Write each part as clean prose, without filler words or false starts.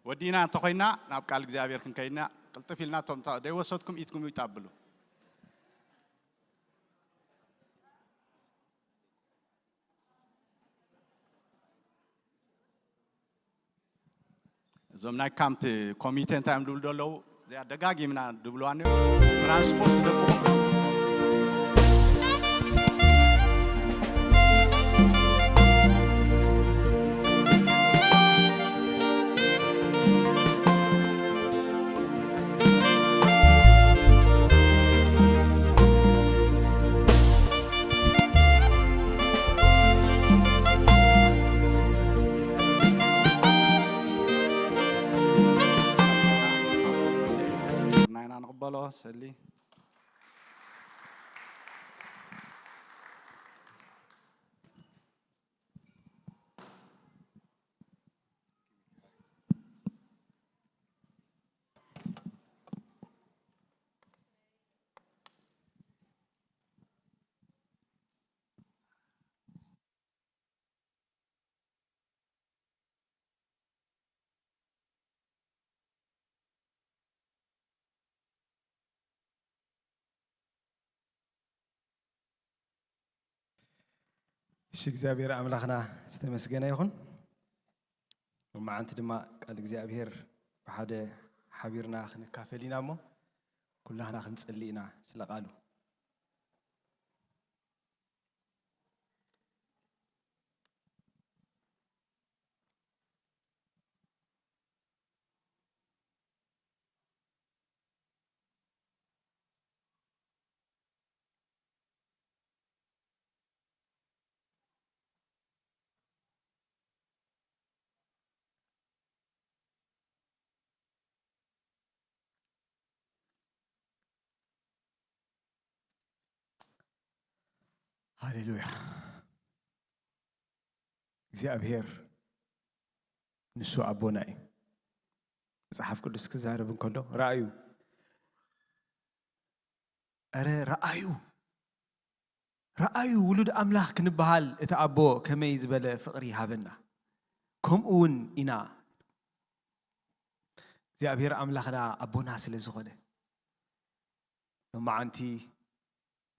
ودينا تخينا نابقى الجزائر كنكينا قلت فيلنا توم تا دي وسطكم إيدكم يتقبلوا زمنا كامب كوميتين تايم دولو زي دغاغي منا دبلوانو ترانسبورت دكو نقبله سلي እግዚአብሔር አምላክና ዝተመስገነ ይሁን ወማዓንቲ ድማ ቃል እግዚአብሔር በሓደ ሓቢርና ክንካፈሊና ሞ ኩላህና ክንጽልይና ስለቃሉ هاليلويا እግዚአብሔር ንሱ አቦና እዩ መጽሐፍ ቅዱስ ክዛረብ እንከሎ ራእዩ ራእዩ ውሉድ አምላክ ክንበሃል እቲ አቦ ከመይ ዝበለ ፍቅሪ ሃበና ከምኡውን ኢና እግዚአብሔር አምላክና አቦና ስለ ዝኾነ ማዓንቲ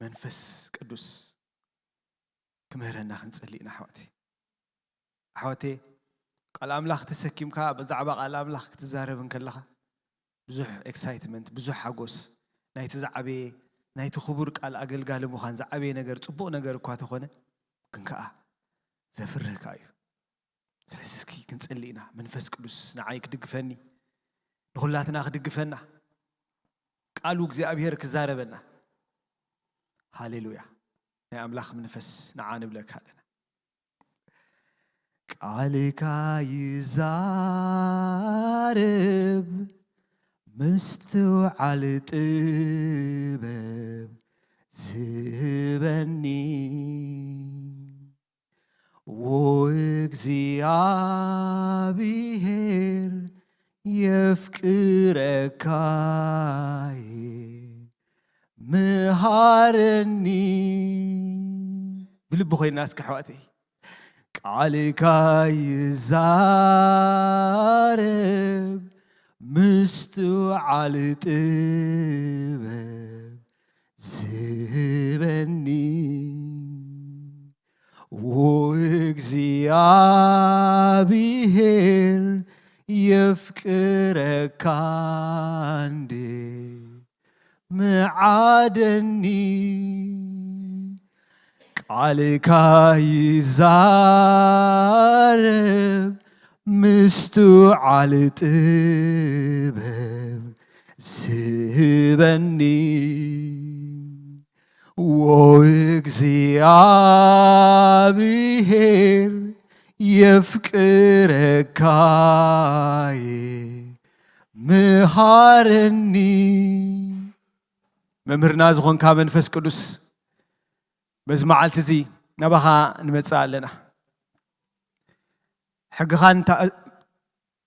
መንፈስ ቅዱስ كمهرنا خنصلينا حواتي قال أملاخ تسكيمكا بزعبا قال أملاخ تزاربن كلها بزح اكسايتمنت بزح حقوس ناي تزعبي ناي تخبر قال أقل مخان زعبي نجر صبو نجر كواتو خونه كنكا زفره كايو سلسكي كنصلينا منفس قدوس نعايك دغفني نخلاتنا خدغفنا قالو እግዚአብሔር كزاربنا هاليلويا يا أملاخ منفس نعانب لك هذا قالك يزارب مستوى على طبب زبني وإግዚአብሔር يفكرك مهارني بلبخي الناس كحواتي قالك يزارب مستو على طبب زبني وإግዚአብሔር يفكرك عندي معادني قالك يزارب مستو على طبب زبني وإግዚአብሔር يفكرك مهارني ممرنا زخون كامن فس قدوس بزمعلت زي نبغى نمتص لنا حقخان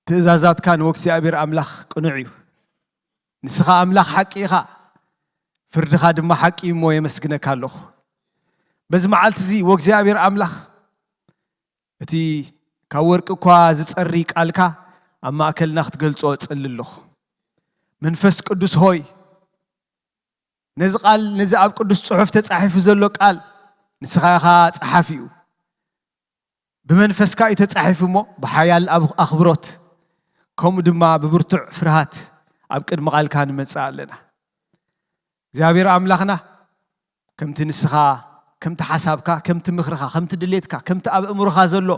تزازات كان وإግዚአብሔር أملاخ قنعيو نسخة أملاخ حقيقة فردخا دم حقي مو يمسكنك الله بزمعلت زي وإግዚአብሔር أملاخ اتي كورك እኳ ዝጸሪ ቃልካ ኣብ ማእከልና ክትገልጾ ጽልልኹ መንፈስ ቅዱስ ሆይ ነዚ ቃል ነዚ ኣብ ቅዱስ ጽሑፍ ተጻሒፉ ዘሎ ቃል ንስኻ ኢኻ ጸሓፊ እዩ ብመንፈስካ እዩ ተጻሒፉ እሞ ብሓያል ኣኽብሮት ከምኡ ድማ ብብርቱዕ ፍርሃት ኣብ ቅድሚ ቃልካ ንመጽእ ኣለና እግዚአብሔር ኣምላኽና ከምቲ ንስኻ ከምቲ ሓሳብካ ከምቲ ምኽርኻ ከምቲ ድሌትካ ከምቲ ኣብ እምሮኻ ዘሎ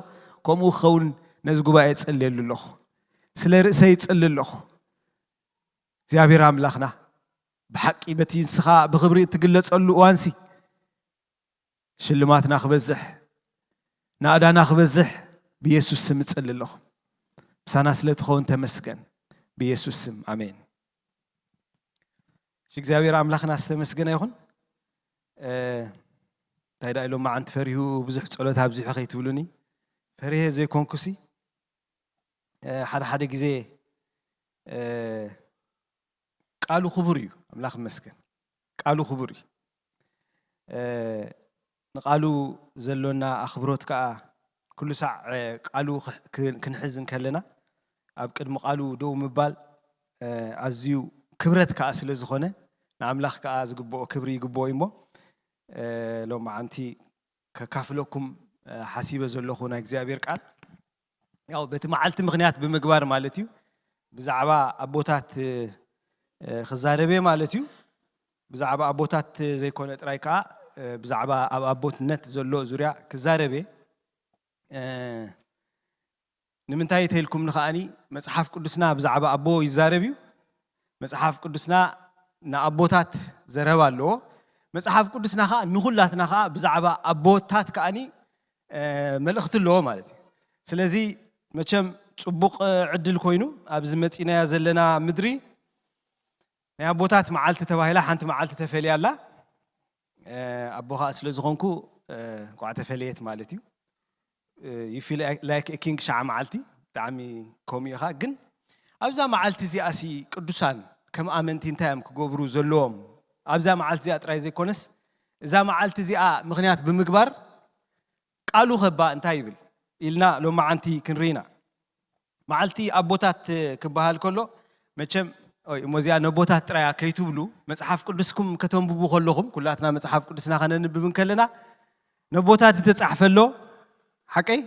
ከምኡ ኸውን ነዚ ጉባኤ ጽልየሉ ኣለኹ ስለ ርእሰይ ጽልይ ኣለኹ እግዚአብሔር ኣምላኽና ብሓቂ በቲ ንስኻ ብኽብሪ እትግለጸሉ እዋንሲ ሽልማትና ክበዝሕ ናእዳና ክበዝሕ ብኢየሱስ ስም ጽልይ ኣለኹ ምሳና ስለ ትኸውን ተመስገን ብኢየሱስ ስም ኣሜን እግዚአብሔር ኣምላኽና ዝተመስገነ ይኹን ታይዳ ኢሎም ማዓንቲ ፈሪሁ ብዙሕ ጸሎት ኣብዚሑ ከይትብሉኒ ፈሪሄ ዘይኮንኩሲ ሓደ ግዜ ቃሉ ክቡር እዩ ኣምላኽ ይመስገን ቃሉ ክቡር እዩ ንቃሉ ዘሎና ኣኽብሮት ከዓ ኩሉ ሳዕ ቃሉ ክንሕዝን ከለና ኣብ ቅድሚ ቃሉ ደው ምባል ኣዝዩ ክብረት ከዓ ስለ ዝኾነ ንኣምላኽ ከዓ ዝግብኦ ክብሪ ይግብኦ እሞ ሎም ማዓንቲ ከካፍለኩም ሓሲበ ዘለኹ ናይ እግዚአብሔር ቃል ያው በቲ መዓልቲ ምኽንያት ብምግባር ማለት እዩ ብዛዕባ ኣቦታት ክዛረበ ማለት እዩ ብዛዕባ ኣቦታት ዘይኮነ ጥራይ ከዓ ብዛዕባ ኣብ ኣቦትነት ዘሎ ዙርያ ክዛረበ ንምንታይ ተልኩም ንኸኣኒ መጽሓፍ ቅዱስና ብዛዕባ ኣቦ ይዛረብ እዩ መጽሓፍ ቅዱስና ንኣቦታት ዘረባ ኣለዎ መጽሓፍ ቅዱስና ከዓ ንኹላትና ከዓ ብዛዕባ ኣቦታት ከኣኒ መልእኽቲ ኣለዎ ማለት እዩ ስለዚ መቸም ጽቡቕ ዕድል ኮይኑ ኣብዚ መጺናያ ዘለና ምድሪ ናይ ኣቦታት መዓልቲ ተባሂላ ሓንቲ መዓልቲ ተፈልያ ኣላ ኣቦኻ ስለ ዝኾንኩ ቋዕ ተፈልየት ማለት እዩ you feel like a king ሻዓ መዓልቲ ብጣዕሚ ከምኡ ኢኻ ግን ኣብዛ መዓልቲ እዚኣሲ ቅዱሳን ከም ኣመንቲ እንታይ እዮም ክገብሩ ዘለዎም ኣብዛ መዓልቲ እዚኣ ጥራይ ዘይኮነስ እዛ መዓልቲ እዚኣ ምኽንያት ብምግባር ቃሉ ኸባ እንታይ ይብል ኢልና ሎም ማዓንቲ ክንሪና መዓልቲ ኣቦታት ክበሃል ከሎ መቸም እሞዚያ ነቦታት ጥራያ ከይትብሉ መጽሓፍ ቅዱስኩም ከተንብቡ ከለኹም ኩላትና መጽሓፍ ቅዱስና ከነንብብን ከለና ነቦታት ተጻሕፈሎ ሓቀይ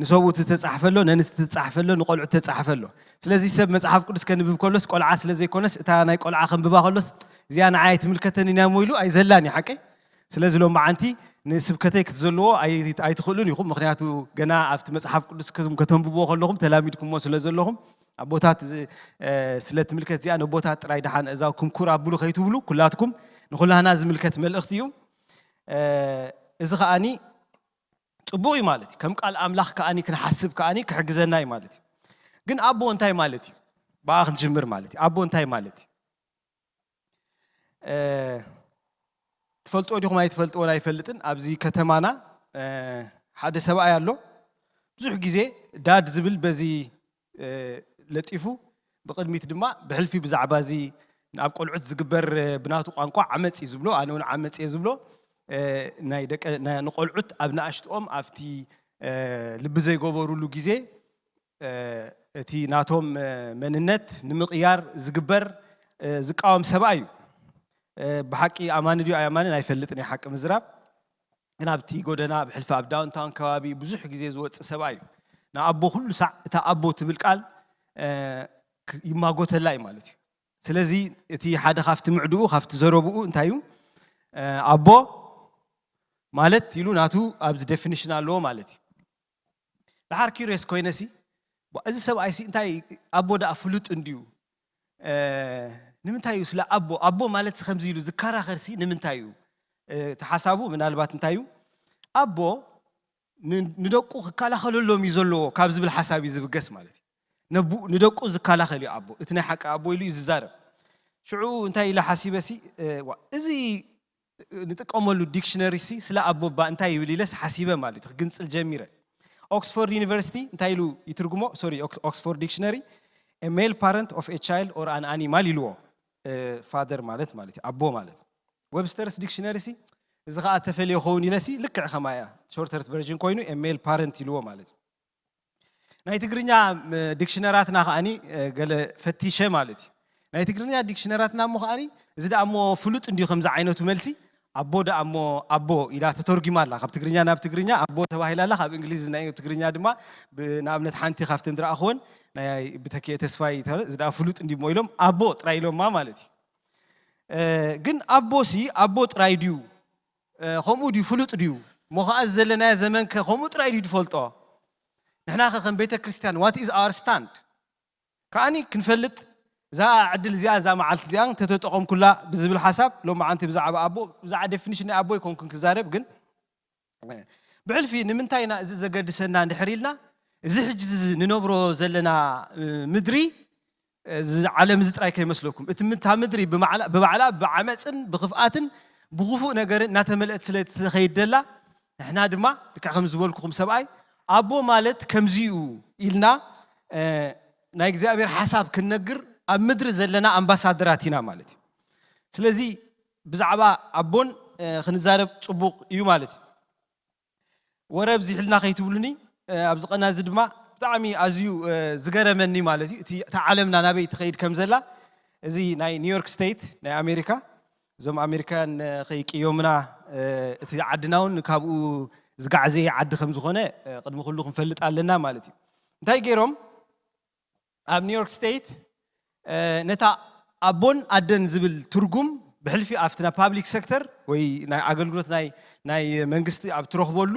ንሰብኡት ተጻሕፈሎ ነንስቲ ተጻሕፈሎ ንቆልዑ ተጻሕፈሎ ስለዚ ሰብ መጽሓፍ ቅዱስ ከንብብ ከሎስ ቆልዓ ስለ ዘይኮነስ እታ ናይ ቆልዓ ከንብባ ከሎስ እዚኣ ንዓይ ትምልከተኒ ኢና ሞይሉ ኣይዘላኒ ሓቀይ ስለዚ ሎም ማዓንቲ ንስብከተይ ክትዘልዎ ኣይትኽእሉን ኢኹም ምክንያቱ ገና ኣብቲ መጽሓፍ ቅዱስ ከተንብቦ ከለኹም ተላሚድኩሞ ስለ ዘለኹም ኣቦታት ስለ ትምልከት እዚኣ ነቦታት ጥራይ ድሓን እዛው ክንኩር ኣብሉ ከይትብሉ ኩላትኩም ንኹላህና ዝምልከት መልእኽቲ እዩ እዚ ከኣኒ ጽቡቕ እዩ ማለት እዩ ከም ቃል ኣምላኽ ከኣኒ ክንሓስብ ከኣኒ ክሕግዘና እዩ ማለት እዩ ግን ኣቦ እንታይ ማለት እዩ ብኣ ክንጅምር ማለት እዩ ኣቦ እንታይ ማለት እዩ ትፈልጥዎ ዲኹም ኣይትፈልጥዎን ኣይፈልጥን ኣብዚ ከተማና ሓደ ሰብኣይ ኣሎ ብዙሕ ግዜ ዳድ ዝብል በዚ ለጢፉ ብቅድሚት ድማ ብሕልፊ ብዛዕባ እዚ ናብ ቆልዑት ዝግበር ብናቱ ቋንቋ ዓመጽ እዩ ዝብሎ ኣነ እውን ዓመጽ እየ ዝብሎ ናይ ደቀ ንቆልዑት ኣብ ንኣሽትኦም ኣብቲ ልቢ ዘይገበሩሉ ግዜ እቲ ናቶም መንነት ንምቕያር ዝግበር ዝቃወም ሰብኣይ እዩ ብሓቂ ኣማን ድዩ ኣያማንን ኣይፈልጥን እየ ሓቂ ምዝራብ ግን ኣብቲ ጎደና ብሕልፊ ኣብ ዳውንታውን ከባቢ ብዙሕ ግዜ ዝወፅእ ሰብኣይ እዩ ንኣቦ ኩሉ ሳዕ እታ ኣቦ ትብል ቃል ይማጎተላ እዩ ማለት እዩ ስለዚ እቲ ሓደ ካብቲ ምዕድኡ ካብቲ ዘረብኡ እንታይ እዩ ኣቦ ማለት ኢሉ ናቱ ኣብዚ ዴፊኒሽን ኣለዎ ማለት እዩ ድሓር ኪሪየስ ኮይነሲ እዚ ሰብኣይሲ እንታይ ኣቦ ዳኣ ፍሉጥ እንድዩ ንምንታይ እዩ ስለ ኣቦ ማለት ከምዚ ኢሉ ዝከራኸርሲ ንምንታይ እዩ ተሓሳቡ ምናልባት እንታይ እዩ ኣቦ ንደቁ ክከላኸለሎም እዩ ዘለዎ ካብ ዝብል ሓሳብ እዩ ዝብገስ ማለት እዩ ንደቁ ዝከላኸል እዩ ኣቦ እቲ ናይ ሓቂ ኣቦ ኢሉ እዩ ዝዛረብ ሽዑ እንታይ ኢላ ሓሲበሲ እዚ ንጥቀመሉ ዲክሽነሪ ሲ ስለ ኣቦ ባ እንታይ ይብል ኢለስ ሓሲበ ማለት ክግንፅል ጀሚረ ኦክስፎርድ ዩኒቨርሲቲ እንታይ ኢሉ ይትርጉሞ ሶሪ ኦክስፎርድ ዲክሽነሪ a male parent of a child or an animal ይልዎ father ማለት እዩ ኣቦ ማለት ዌብስተርስ ዲክሽነሪ ሲ እዚ ከዓ ተፈልየ ኸውን ኢለሲ ልክዕ ከማያ ሾርተር ቨርዥን ኮይኑ a male parent ይልዎ ማለት እዩ ናይ ትግርኛ ዲክሽነራትና ኸኣኒ ገለ ፈቲሸ ማለት እዩ ናይ ትግርኛ ዲክሽነራትና ሞ ኸኣኒ እዚ ዳ እሞ ፍሉጥ እንዲሁ ከምዚ ዓይነቱ መልሲ ኣቦ ዳ እሞ ኣቦ ኢላ ተተርጊማ ኣላ ካብ ትግርኛ ናብ ትግርኛ ኣቦ ተባሂላ ኣላ ካብ እንግሊዝ ናይ ትግርኛ ድማ ብንኣብነት ሓንቲ ካብተን ዝረኣኽወን ናይ ብተክየ ተስፋይ እዚ ዳ ፍሉጥ እንዲሁ ሞ ኢሎም ኣቦ ጥራይ ኢሎማ ማለት እዩ ግን ኣቦሲ ኣቦ ጥራይ ድዩ ከምኡ ድዩ ፍሉጥ ድዩ ሞ ኸኣ ዘለና ዘመን ከምኡ ጥራይ ድዩ ትፈልጦ ንሕና ከም ቤተ ክርስቲያን what is our stand ከኣኒ ክንፈልጥ ዛ ዕድል እዚኣ ዛ መዓልቲ እዚኣ ተተጠቆም ኩላ ብዝብል ሓሳብ ሎም ማዓንቲ ብዛዕባ ኣቦ ብዛዕባ ዴፊኒሽን ናይ ኣቦ ይኮንኩን ክዛረብ ግን ብዕልፊ ንምንታይና እዚ ዘገድሰና እንድሕሪልና እዚ ሕጂ ንነብሮ ዘለና ምድሪ ዓለም ዝጥራይ ከይመስለኩም እቲ ምድሪ ብባዕላ ብዓመፅን ብኽፍኣትን ብኽፉእ ነገርን እናተመልአት ስለትኸይድ ዘላ ንሕና ድማ ልክዕ ከም ዝበልኩኹም ሰብኣይ ኣቦ ማለት ከምዚኡ ኢልና ናይ እግዚኣብሔር ሓሳብ ክንነግር ኣብ ምድሪ ዘለና ኣምባሳደራት ኢና ማለት እዩ ስለዚ ብዛዕባ ኣቦን ክንዛረብ ፅቡቕ እዩ ማለት እዩ ወረብ ዝሕልና ከይትብሉኒ ኣብዚ ቀና እዚ ድማ ብጣዕሚ ኣዝዩ ዝገረመኒ ማለት እዩ እቲ ዓለምና ናበይ ትኸይድ ከም ዘላ እዚ ናይ ኒውዮርክ ስቴት ናይ ኣሜሪካ እዞም ኣሜሪካን ከይቅዮምና እቲ ዓድና እውን ካብኡ ዝጋዕዘየ ዓዲ ከም ዝኾነ ቅድሚ ኩሉ ክንፈልጥ ኣለና ማለት እዩ እንታይ ገይሮም ኣብ ኒውዮርክ ስቴት ነታ ኣቦን ኣደን ዝብል ትርጉም ብሕልፊ ኣብቲ ናይ ፓብሊክ ሴክተር ወይ ናይ ኣገልግሎት ናይ መንግስቲ ኣብ ትረኽበሉ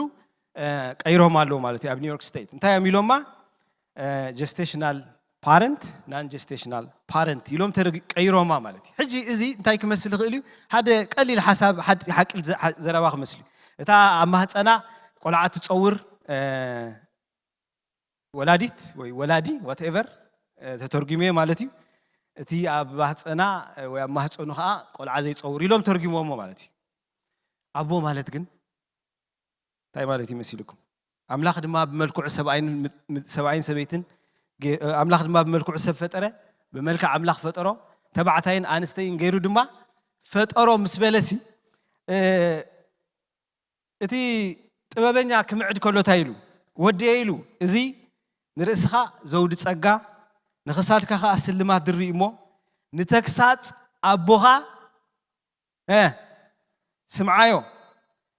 ቀይሮም ኣለዎ ማለት እዩ ኣብ ኒውዮርክ ስቴት እንታይ እዮም ኢሎማ ጀስቴሽናል ፓረንት ናን ጀስቴሽናል ፓረንት ኢሎም ቀይሮማ ማለት እዩ ሕጂ እዚ እንታይ ክመስል ይኽእል እዩ ሓደ ቀሊል ሓሳብ ሓቂ ዘረባ ክመስል እዩ እታ ኣብ ማህፀና ቆልዓ ትፀውር ወላዲት ወይ ወላዲ ዋትኤቨር ተተርጉሜ ማለት እዩ እቲ ኣብ ማህፀና ወይ ኣብ ማህፀኑ ከዓ ቆልዓ ዘይፀውር ኢሎም ተርጉሞሞ ማለት እዩ ኣቦ ማለት ግን እንታይ ማለት ይመስልኩም ኣምላኽ ድማ ብመልክዑ ሰብኣይን ሰበይትን ኣምላኽ ድማ ብመልክዑ ሰብ ፈጠረ ብመልክዕ ኣምላኽ ፈጠሮ ተባዕታይን ኣንስተይን ገይሩ ድማ ፈጠሮ ምስ በለሲ እቲ ጥበበኛ ክምዕድ ከሎ እንታይ ኢሉ ወዲየ ኢሉ እዚ ንርእስኻ ዘውዲ ፀጋ ንኽሳድካ ከዓ ስልማት ድሪ እሞ ንተክሳፅ ኣቦኻ ስምዓዮ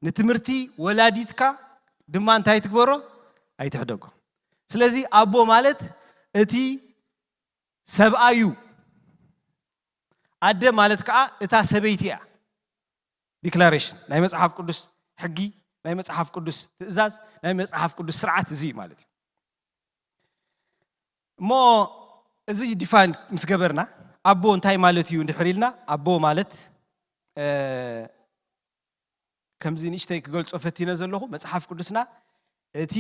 ንትምህርቲ ወላዲትካ ድማ እንታይ ትግበሮ ኣይትሕደጎ ስለዚ ኣቦ ማለት እቲ ሰብኣዩ ኣደ ማለት ከዓ እታ ሰበይቲ እያ ዲክላሬሽን ናይ መጽሓፍ ቅዱስ ሕጊ ናይ መጽሓፍ ቅዱስ ትእዛዝ ናይ መጽሓፍ ቅዱስ ስርዓት እዚ ማለት እዩ እሞ እዚ ዲፋይን ምስ ገበርና ኣቦ እንታይ ማለት እዩ እንድሕር ኢልና ኣቦ ማለት ከምዚ ንእሽተይ ክገልፆ ፈቲነ ዘለኹ መጽሓፍ ቅዱስና እቲ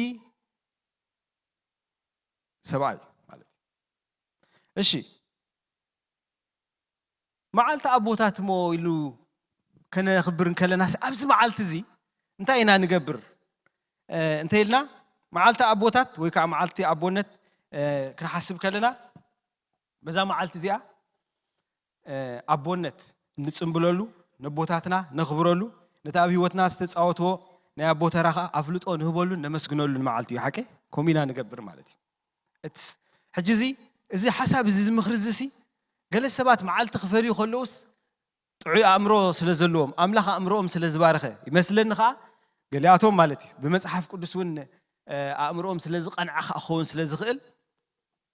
ሰብኣይ ማለት እሺ መዓልቲ ኣቦታት ሞ ኢሉ ከነኽብር ከለና ኣብዚ መዓልቲ እዚ እንታይ ኢና ንገብር እንታይ ኢልና መዓልቲ ኣቦታት ወይ ከዓ መዓልቲ ኣቦነት ክንሓስብ ከለና በዛ መዓልቲ እዚኣ ኣቦነት ንፅምብለሉ ነቦታትና ነኽብረሉ ነቲ ኣብ ሂወትና ዝተፃወትዎ ናይ ኣቦ ተራኻ ኣፍልጦ ንህበሉ ነመስግነሉን መዓልቲ እዩ ሓቂ ከምኡ ኢና ንገብር ማለት እዩ ሕጂ እዚ ሓሳብ እዚ ዝምኽሪ እዚ ገለ ሰባት መዓልቲ ክፈልዩ ከለውስ ጥዑይ ኣእምሮ ስለ ዘለዎም ኣምላኽ ኣእምሮኦም ስለ ዝባረኸ ይመስለኒ ከዓ ገሊኣቶም ማለት እዩ ብመፅሓፍ ቅዱስ እውን ኣእምሮኦም ስለ ዝቐንዐ ክኸውን ስለ ዝኽእል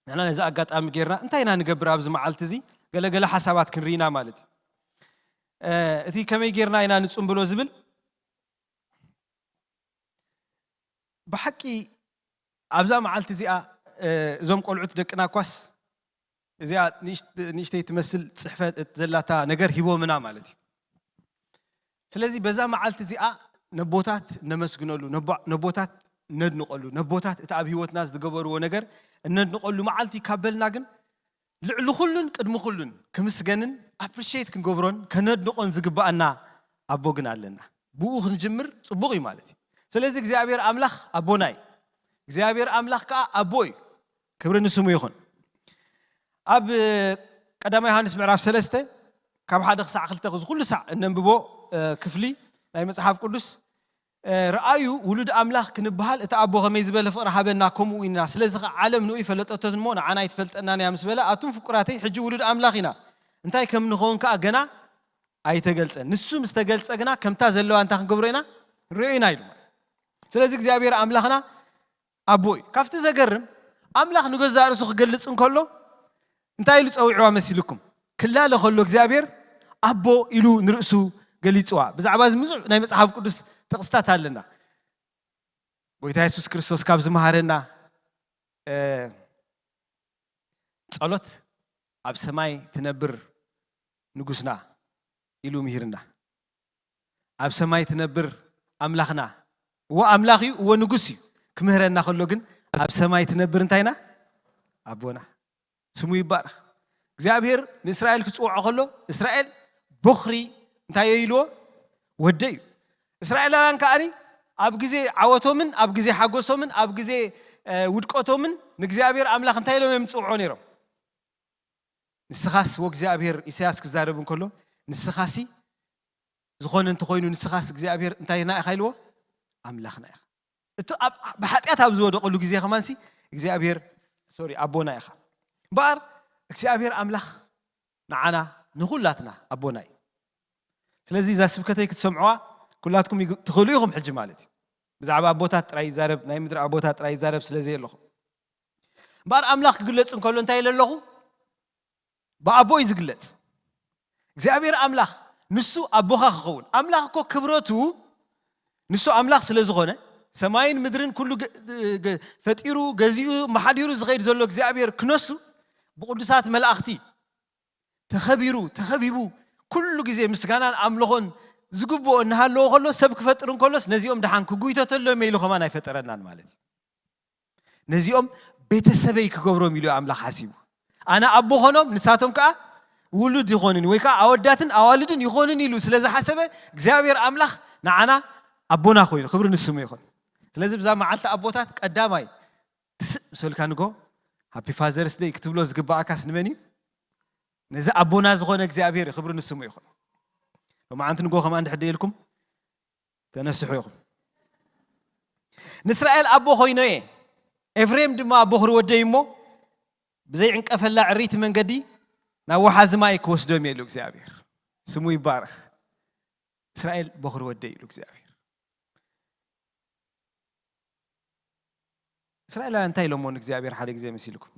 ንሕና ነዚ ኣጋጣሚ ጌርና እንታይ ኢና ንገብር ኣብዚ መዓልቲ እዚ ገለገለ ሓሳባት ክንርኢና ማለት እዩ እቲ ከመይ ጌርና ኢና ንፅምብሎ ዝብል ብሓቂ ኣብዛ መዓልቲ እዚኣ እዞም ቆልዑት ደቅና ኳስ እዚኣ ንእሽተይ ትመስል ፅሕፈት ዘላታ ነገር ሂቦምና ማለት እዩ ስለዚ በዛ መዓልቲ እዚኣ ነቦታት ነመስግነሉ ነቦታት ነድንቐሉ ነቦታት እቲ ኣብ ሂወትና ዝገበርዎ ነገር እነድንቐሉ መዓልቲ ካበልና ግን ልዕሊ ኩሉን ቅድሚ ኩሉን ክምስገንን ኣፕሪሺየት ክንገብሮን ከነድንቆን ዝግባአና ኣቦ ግን ኣለና ብኡ ክንጅምር ፅቡቕ እዩ ማለት እዩ ስለዚ እግዚአብሔር ኣምላኽ ኣቦና እዩ እግዚአብሔር ኣምላኽ ከዓ ኣቦ እዩ ክብሪ ንስሙ ይኹን ኣብ ቀዳማይ ዮሐንስ ምዕራፍ 3 ካብ 1 ክሳዕ 2 ኩሉ ሳዕ እነንብቦ ክፍሊ ናይ መጽሓፍ ቅዱስ رأيو ولد أملاخ كنبهال أتأبو غميز بلا فقر حبنا كم وإنا سلزق عالم نوي فلتأتون مون عنا يتفلت أننا يامس بلا أتون فقراتي حج ولد أملاخنا أنتي كم نخون كأجنا أي تجلس نسو مستجلس أجنا كم تازلوا أنت خنقبرينا رأينا يلو سلزق زابير أملاخنا أبوي كافت زجرم أملاخ نجزء رسخ جلس كله أنتي لس أو عوامس لكم كلا لخلوك زابير أبو إلو نرأسو قليتوا بس عباز مزع نايم صحاب قدس تقصتات لنا ويتا يسوع كريستوس كابز مهارنا صلوت أب سماي تنبر نجوسنا إلو مهيرنا أب سماي تنبر أملاخنا وأملاخي ونجوسي كمهرنا خلوجن أب سماي تنبر انتينا أبونا سمو يبارك زابير إسرائيل كسوع خلو إسرائيل بخري انتي يلو ودي إسرائيل أنا كأني أبغزي عواتهم أبغزي حقوسهم أبغزي ودقاتهم نجزابير أملاخ انتي لو يمتوعونيرو نسخاس وجزابير إسياس كزاربون كله نسخاسي زخون انتو خوينو نسخاس جزابير انتي نا خيلو أملاخنا يا أنتو بحثيات أبزو دقلو جزيا خمانسي جزابير سوري أبونا يا خا بار جزابير أملاخ معنا نقولاتنا أبوناي سلازي إذا سبكتي كتسمعوا كلاتكم تخليهم حج مالتي بزعبا أبوتات رأي زارب نايم در أبوتات رأي زارب سلازي اللهم بار أملاخ قلت إن كلون تايل اللهم بأبو يزقلت زابير أملاخ نسو أبوها خون أملاخ كو كبرتو نسو أملاخ سلازغونه سماين مدرن كله فتيرو جزيو محديرو زغير زلوك زابير كنسو بقدسات ملاختي تخبيبو كل جزء مسكانان أملهون زقبو إن هاللو خلو سبك فترون كلوس نزيهم دحان كجويته تلو ميلو خمان يفترنا المالتي نزيهم بيت السبي كجبرو ميلو أملا حاسيبو أنا أبو خنوم نساتهم كا ولد يخونني ويكا أوداتن أوالدن يخونني لو سلزة حسبه جزابير أملاخ نعنا أبونا خوي خبر نسمي خون سلزة بزام معلت أبوتات قدامي سؤال كانوا جو هابي فازرز داي كتبلو زقبا أكاس نمني نزا أبونا زخون جزابير خبر نسمي خون وما عندنا جو خمان حد لكم تنسحوا يخون نسرائيل أبو خوينوه إفريم دما أبو خرو وديمو بزي عنك أفلا عريت من قدي ناو حازما يكوس دوم يلوك زابير سمو يبارك إسرائيل بخرو ودي لوك زابير إسرائيل أنتي لومونك زابير حالك زي مسيلكم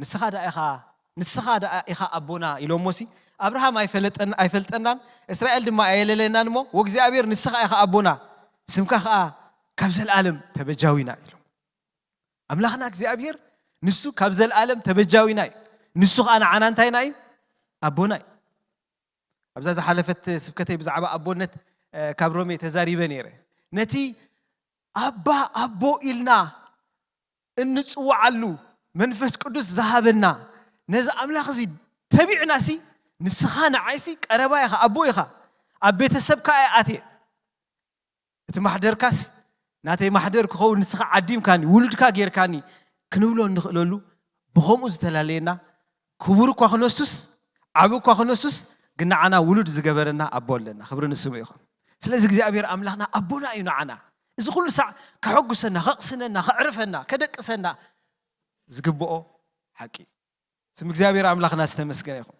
نسخاد إخا أبونا يلوموسي أبراهام أيفلت أنان إسرائيل دما أيللنا نمو وك زابير نسخ إخا أبونا سمكا خا كبز العالم تبجاوينا إلو أملاخنا زابير نسو كبز العالم تبجاوينا نسو أنا عنان تايناي أبوناي أبزاز حلفت سبكتي بزعبا أبونت كابرومي تزاري بنيره نتي أبو إلنا النسو علو منفس قدس ذهبنا نزا أملاخ زي تبيع ناسي نسخان عايسي قربايخا أبويخا أبيت السبكا آتي تمحضر كاس ناتي محضر كخو نسخ عديم كاني ولدكا غير كاني كنولو نخلولو بخوم أزتلالينا كبر كوخنوسوس عبو كوخنوسوس قلنا عنا ولد زقبرنا أبو لنا خبرنا السميخون سلازق زي أبير أملاخنا أبونا أينا عنا إذا كل ساعة كحقسنا خقسنا كعرفنا كدقسنا زقبؤو حكي سمك زي أبير أملاخنا استمسكنا يخون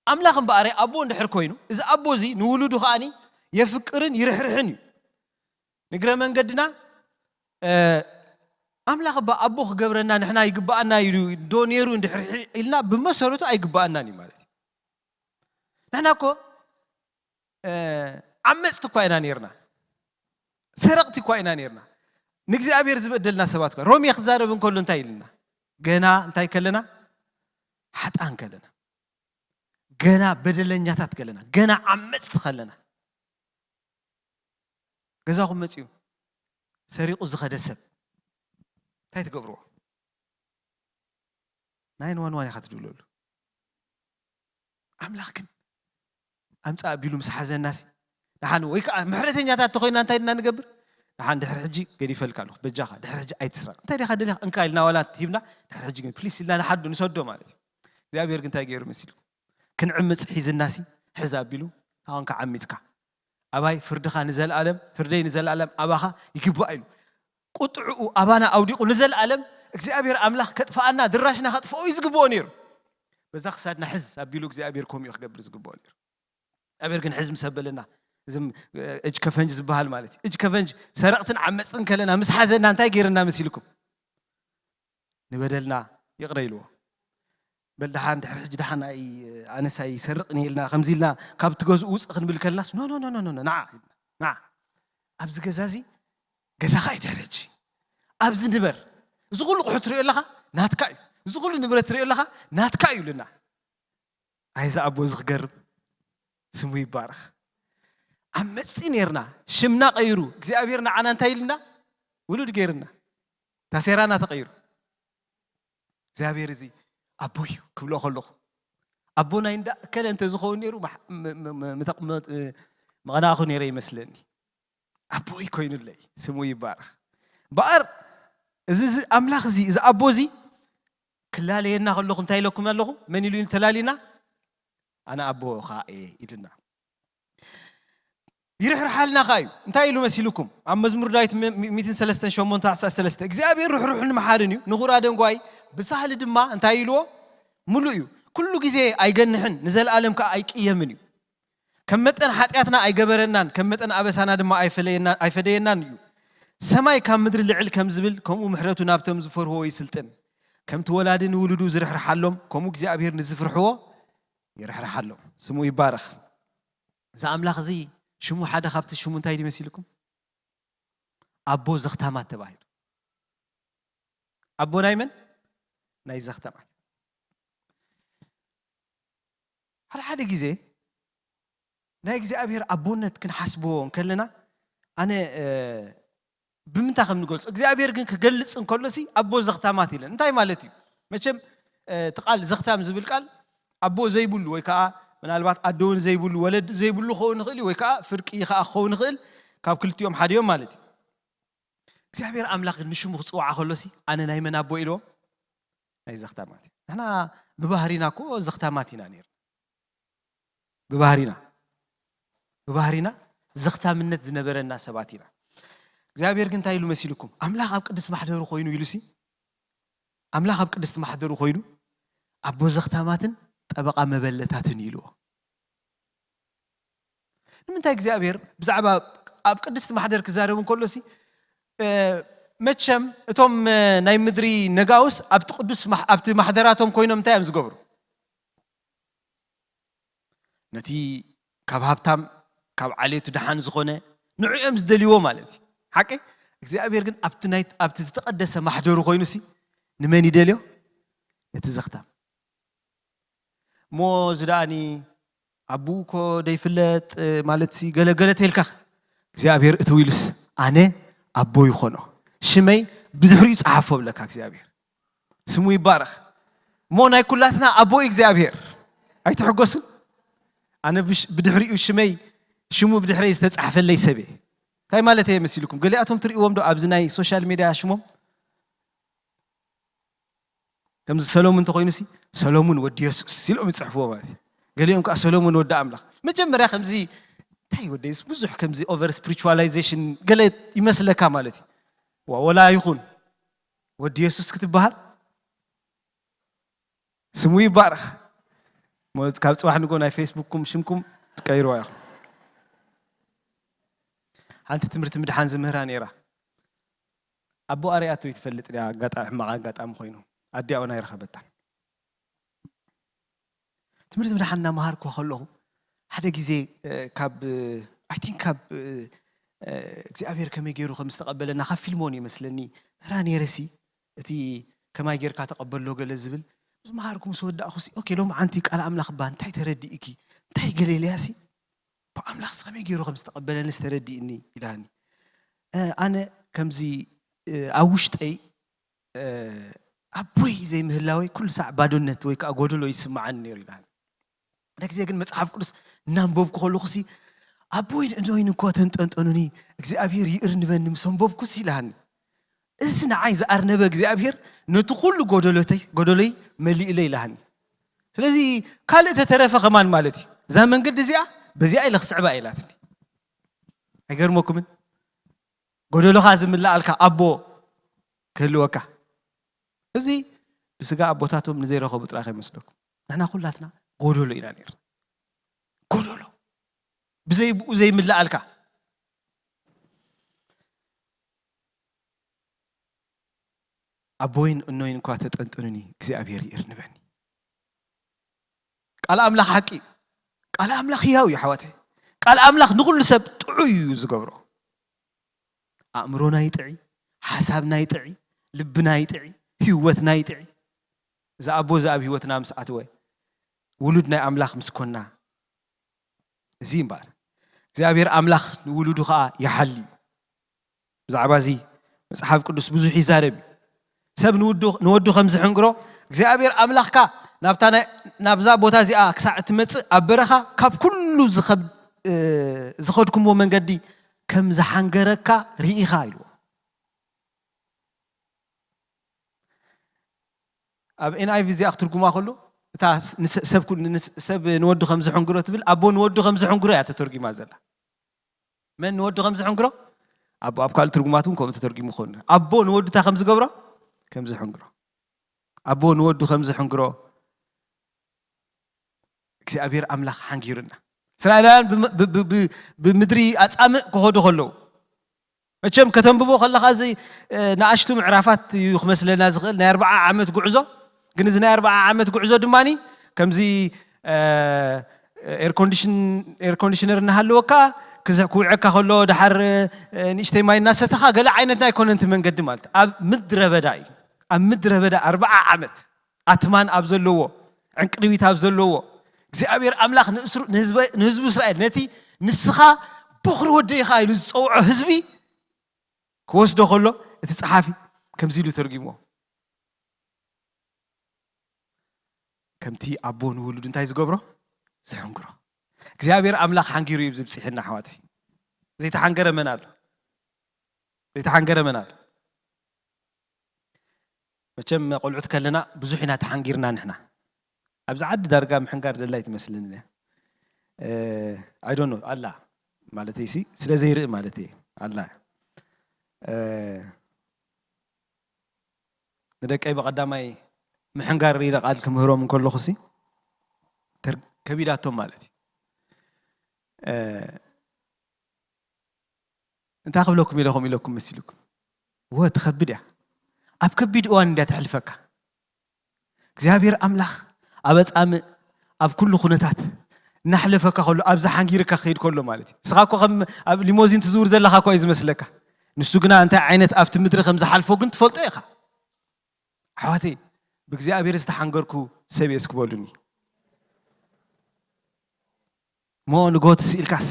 أملاخن بقاري أبو ندحر كوينو إذا أبو زي نولدو خاني يفكرن يرحرحني نقرأ من قدنا أملاخ بأبو خبرنا نحنا يقبأنا دونيرو ندحر إلنا بمسارته أيقبأنا نمالتي نحنا كو عمست كوينا نيرنا سرقت كوينا نيرنا نجزي أبير زبدلنا سباتكم رومي خزار بن كل انتي لنا جنا انتي كلنا حتى أن كلنا جنا بدلنا يتات كلنا جنا عمست خلنا جزاهم مسيو سريق الزخد السب تاي تقبروه 911 يخاطروا له أملاكن أمس أبيلو مسحز الناس نحن ويك محرتين ياتات تخوينا أنت إننا نقبر نحن دحر حجي قدي فلكالو بجاها دحر حجي أي تسرق أنت اللي خدنا أنكايلنا ولا تهيبنا دحر حجي قل بليس إلا نحد نسودو مالتي زي أبير كنت أجير مسيلو كن عمس حيز الناس حزاب بيلو هون كعميتك أباي فردخا نزل عالم فردي نزل عالم أباها يكبوا إلو قطعوا أبانا أوديقوا نزل عالم እግዚአብሔር አምላክ ከጥፋና ድራሽና ከጥፋው ይዝግቦ ነር በዛ خሳድና ሕዝ አቢሉ እግዚአብሔር ኮም ይخገብር ዝግቦ ነር አብሔር ግን ሕዝ መሰበለና ዝም እጅ ከፈንጅ ዝባሃል ማለት እጅ ከፈንጅ ሰረቅትን ዓመጽትን ከለና ምስ ሓዘና እንታይ ገይርና መስልኩም ንበደልና ይቅረይልዎ በልዳሓ እንድሕር ሕጅ ዳሓና ኣነሳይ ይሰርቅኒ ኢልና ከምዚልና ካብ ትገዝኡ ውፅእ ክንብል ከለናስ ኖ ኖ ኖ ኖ ና ኣብዚ ገዛዚ ገዛኻ ይደረጅ ኣብዚ ንበር زغلو قحتري لها ناتكاي زغلو نبرتري لها ناتكاي لنا عايز ابو زغرب سمو يبارخ عمصتي نيرنا شمنا قيرو እግዚአብሔርና አና እንታይልና ውሉድ ገይርና ታሰራና ተቀይሩ እግዚአብሔር እዚ አቦይ ክብሎ ከለኹ አቦና እንዳ ከለንተ ዝኸውን ነይሩ መغናኹ ነይረ ይመስለኒ አቦይ ኮይኑለይ ስሙ ይባርኽ ባር እዚ አምላኽ እዚ እዚ አቦዚ ክላለየና ከለኹ እንታይ ለኩም ኣለኹ መን ኢሉ ተላሊና አና አቦኻ ኢሉና ይርሕርሓልና ኻዩ እንታይ ኢሉ መሲልኩም ኣብ መዝሙር ዳዊት 138 እግዚአብሔር ርሕሩሕን መሓርን እዩ ንኹራደን ጓይ ብሳህሊ ድማ እንታይ ኢልዎ ሙሉ እዩ ኩሉ ግዜ ኣይገንሕን ንዘለዓለም ከ ኣይቅየምን እዩ ከም መጠን ኃጢአትና ኣይገበረናን ከም መጠን አበሳና ድማ ኣይፈደየናን እዩ ሰማይ ካብ ምድሪ ልዕል ከም ዝብል ከምኡ ምሕረቱ ናብቶም ዝፈርህዎ ይስልጥን ከም ተወላድን ውሉዱ ዝርሕርሓሎም ከምኡ እግዚአብሔር ንዝፍርሕዎ ይርሕርሓሎም ስሙ ይባረኽ እዚ አምላኽ እዚ ሽሙ ሓደ ካብቲ ሽሙ እንታይ ይመስልኩም አቦ ዘኽታማት ተባሂሉ አቦ ናይ መን ናይ ዘኽታማት ሓደ ግዜ ናይ እግዚአብሔር አቦነት ክንሓስብዎ ከለና ኣነ ብምንታይ ከም ንገልጽ እግዚአብሔር ግን ክገልጽ እንከሎሲ አቦ ዘኽታማት ኢለን እንታይ ማለት እዩ መቸም ተቃል ዘኽታም ዝብል ቃል አቦ ዘይብሉ ወይ ከዓ ምናልባት አዶውን ዘይብሉ ወለድ ዘይብሉ ኾውን ይኽእል ወይ ከዓ ፍርቂ ከዓ ኾውን ይኽእል ካብ ክልቲኦም ሓዲዮም ማለት እዩ እግዚአብሔር አምላኽ ንሽሙ ክጽዋዕ ከሎሲ ኣነ ናይ መን አቦ ኢልዎ ናይ ዘኽታማት ንሕና ብባህሪና እኮ ዘኽታማት ኢና ነይርና ብባህሪና ዘኽታምነት ዝነበረና ሰባት ኢና እግዚአብሔር ግን እንታይ ኢሉ መሲልኩም አምላኽ ኣብ ቅድስ ማሕደሩ ኮይኑ ኢሉሲ አምላኽ ኣብ ቅድስ ማሕደሩ ኮይኑ አቦ ዘኽታማትን ጠበቃ መበለታትን ኢልዎ ንምንታይ እግዚአብሔር ብዛዕባ ኣብ ቅድስ ማሕደር ክዛረቡ እንከሎሲ መቸም እቶም ናይ ምድሪ ነጋውስ ኣብቲ ቅዱስ ኣብቲ ማሕደራቶም ኮይኖም እንታይ እዮም ዝገብሩ ነቲ ካብ ሃብታም ካብ ዓሌቱ ድሓን ዝኾነ ንዕኦም ዝደልይዎ ማለት እዩ ሓቂ እግዚአብሔር ግን ኣብቲ ዝተቀደሰ ማሕደሩ ኮይኑሲ ንመን ይደልዮ ነቲ ዘኽታም ሞ ዝዳኒ አቡኮ ደይፍለጥ ማለት ሲ ገለገለ ተልካ እግዚአብሔር እትዊልስ አነ አቦ ይኾኖ ሽመይ ብድሕሪኡ ጻሓፎ ብለካ እግዚአብሔር ስሙ ይባረኽ ሞ ናይ ኩላትና አቦ እግዚአብሔር ኣይትሕጎስን አነ ብድሕሪኡ ሽመይ ሽሙ ብድሕሪኡ ዝተጻሕፈለይ ሰበ እንታይ ማለት እዩ መስልኩም ገሊኣቶም ትርእዎም ዶ ኣብዚ ናይ ሶሻል ሚዲያ ሽሞም ከምዚ ሰሎሞን ተኮይኑሲ ሰሎሞን ወዲ ኢየሱስ ሲሎም ይጽሕፍዎ ማለት ገሊኦም ከ ሰሎሞን ወዲ አምላኽ መጀመርያ ከምዚ እንታይ ወዲ ኢየሱስ ብዙሕ ከምዚ ኦቨር ስፒሪቹዋላይዜሽን ገለ ይመስለካ ማለት ወላ ይኹን ወዲ ኢየሱስ ክትበሃል ስሙ ይባረኽ ሞት ካብ ጽባሕ ንጎ ናይ ፌስቡክኩም ሽምኩም ትቀይርዋ ኢኹም ሓንቲ ትምህርቲ ምድሓን ዝምህራ ነይራ አቦ ኣርያቶ ይትፈልጥ ያ ኣጋጣሚ ኮይኑ ኣዲያው ናይ ረኸበታ ትምህርቲ ምድሓን እናምሃርኩ ከለኹ ሓደ ግዜ ካብ አይ ቲንክ ካብ እግዚአብሔር ከመይ ገይሩ ከም ዝተቀበለና ካብ ፊልሞን ይመስለኒ ራ ነይረሲ እቲ ከማይ ጌርካ ተቀበሎ ገለ ዝብል ዝምሃርኩም ስወዳእኹሲ ኦኬ ሎም ዓንቲ ቃል ኣምላኽ ባ እንታይ ተረዲእኪ እንታይ ገሌልያሲ በአምላኽ ከመይ ገይሩ ከም ዝተቀበለኒ ዝተረዲእኒ ኢላኒ ኣነ ከምዚ ኣብ ውሽጠይ አቦይ ዘይምህላወይ ኩሉ ሳዕ ባዶነት ወይ ከዓ ጎደሎ ይስማዓኒ ነይሩ ኢላኒ ለግዜ ግን መጽሐፍ ቅዱስ እናንበብኩ ከለኹሲ አቦይ እንዶይን እኮ ተንጠንጠኑኒ እግዚአብሔር ይእር ንበኒ ምሰንበብኩሲ ኢላኒ እዚ ንዓይ ዝኣርነበ እግዚአብሔር ነቲ ኩሉ ጎደሎይ መሊእለ ኢላኒ ስለዚ ካልእ ተተረፈ ከማን ማለት እዩ እዛ መንገዲ እዚኣ በዚኣ ኢለ ክስዕባ ኢላትኒ ኣይገርመኩምን ጎደሎኻ ዝምላኣልካ ኣቦ ክህልወካ እዚ ብስጋ ኣቦታቶም ንዘይረኸቡ ጥራይ ይመስለኩም ንሕና ኩላትና ጎደሎ ኢና ነርና ጎደሎ ብዘይብኡ ዘይምላኣልካ ኣቦይን እኖይን እኳ ተጠንጥኑኒ እግዚኣብሔር ይርንበኒ ቃል ኣምላኽ ሓቂ ቃል ኣምላኽ ሕያው እዩ ኣሕዋተይ ቃል ኣምላኽ ንኹሉ ሰብ ጥዑይ እዩ ዝገብሮ ኣእምሮና ይጥዒ ሓሳብና ይጥዒ ልብና ይጥዒ ህይወትና ይጥዒ እዛ ኣቦ እዛ ኣብ ህይወትና ምስ ኣትወ ውሉድ ናይ ኣምላኽ ምስ ኮና እዚ እምበር እግዚኣብሔር ኣምላኽ ንውሉዱ ከዓ ይሓሊ ብዛዕባ እዚ መጽሓፍ ቅዱስ ብዙሕ ይዛረብ ሰብ ንወዱ ከም ዝሕንግሮ እግዚኣብሔር ኣምላኽካ ናብዛ ቦታ እዚኣ ክሳዕ እትመጽእ ኣብ በረኻ ካብ ኩሉ ዝኸድኩምዎ መንገዲ ከም ዝሓንገረካ ርኢኻ ኢልዎ ኣብ NIV እዚኣ ክትርጉማ ከሎ እታ ሰብ ንወዱ ከም ዝሕንግሮ ትብል ኣቦ ንወዱ ከም ዝሕንግሮ እያ ተተርጊማ ዘላ መን ንወዱ ከም ዝሕንግሮ ኣቦ ኣብ ካልእ ትርጉማት እውን ከምኡ ተተርጊሙ ይኾን ኣቦ ንወዱታ ከም ዝገብሮ ከም ዝሕንግሮ ኣቦ ንወዱ ከም ዝሕንግሮ እግዚኣብሔር ኣምላኽ ሓንጊሩና እስራኤላውያን ብምድሪ ኣጻምእ ክኸዱ ከለዉ መቸም ከተንብቦ ከለኻ እዚ ንኣሽቱ ምዕራፋት እዩ ክመስለና ዝኽእል ናይ 40 ዓመት ጉዕዞ ግን እዚ ናይ 40 ዓመት ጉዕዞ ድማኒ ከምዚ ኤር ኮንዲሽነር እናሃለወካ ክውዕካ ከሎ ድሓር ንእሽተይ ማይ እናሰተኻ ገለ ዓይነት ናይ ኮነንቲ መንገዲ ማለት ኣብ ምድረ በዳ እዩ ኣብ ምድረ በዳ 40 ዓመት ኣትማን ኣብ ዘለዎ ዕንቅርቢት ኣብ ዘለዎ እግዚኣብሔር ኣምላኽ ንህዝቡ እስራኤል ነቲ ንስኻ በኽሪ ወደይኻ ኢሉ ዝፀውዖ ህዝቢ ክወስዶ ከሎ እቲ ፀሓፊ ከምዚ ኢሉ ተርጊሞ ከምቲ ኣቦ ንውሉዱ እንታይ ዝገብሮ ዝሕንግሮ እግዚኣብሔር ኣምላኽ ሓንጊሩ እዩ ዝብፅሕና ኣሕዋተይ ዘይተሓንገረ መን ኣሎ ዘይተሓንገረ መን ኣሎ መቸም ቆልዑት ከለና ብዙሕ ኢና ተሓንጊርና ንሕና ኣብዚ ዓዲ ዳርጋ ምሕንጋር ደላይ ትመስልኒ I don't know ኣላ ማለተይ ሲ ስለ ዘይርኢ ማለተይ ኣላ ንደቀይ በቀዳማይ ምሕንጋር ኢለ ቃል ክምህሮም እንከለኹ ሲ ከቢዳቶም ማለት እንታይ ክብለኩም ኢለኩም መሲልኩም ወ ትኸብድ እያ ኣብ ከቢድ እዋን እንዳ ተሕልፈካ እግዚኣብሔር ኣምላኽ ኣብ ኣጻምእ ኣብ ኩሉ ኩነታት እናሕለፈካ ከሎ ኣብ ዝሓንጊርካ ክኸይድ ከሎ ማለት እዩ እስኻ እኮ ከም ኣብ ሊሞዚን ትዝውር ዘለኻ እኮ እዩ ዝመስለካ ንሱ ግና እንታይ ዓይነት ኣብቲ ምድሪ ከም ዝሓልፎ ግን ትፈልጦ ኢኻ ኣሕዋተይ ብእግዚኣብሔር ዝተሓንገርኩ ሰብ እየ እስክበሉኒ ሞ ንጎት ስኢልካስ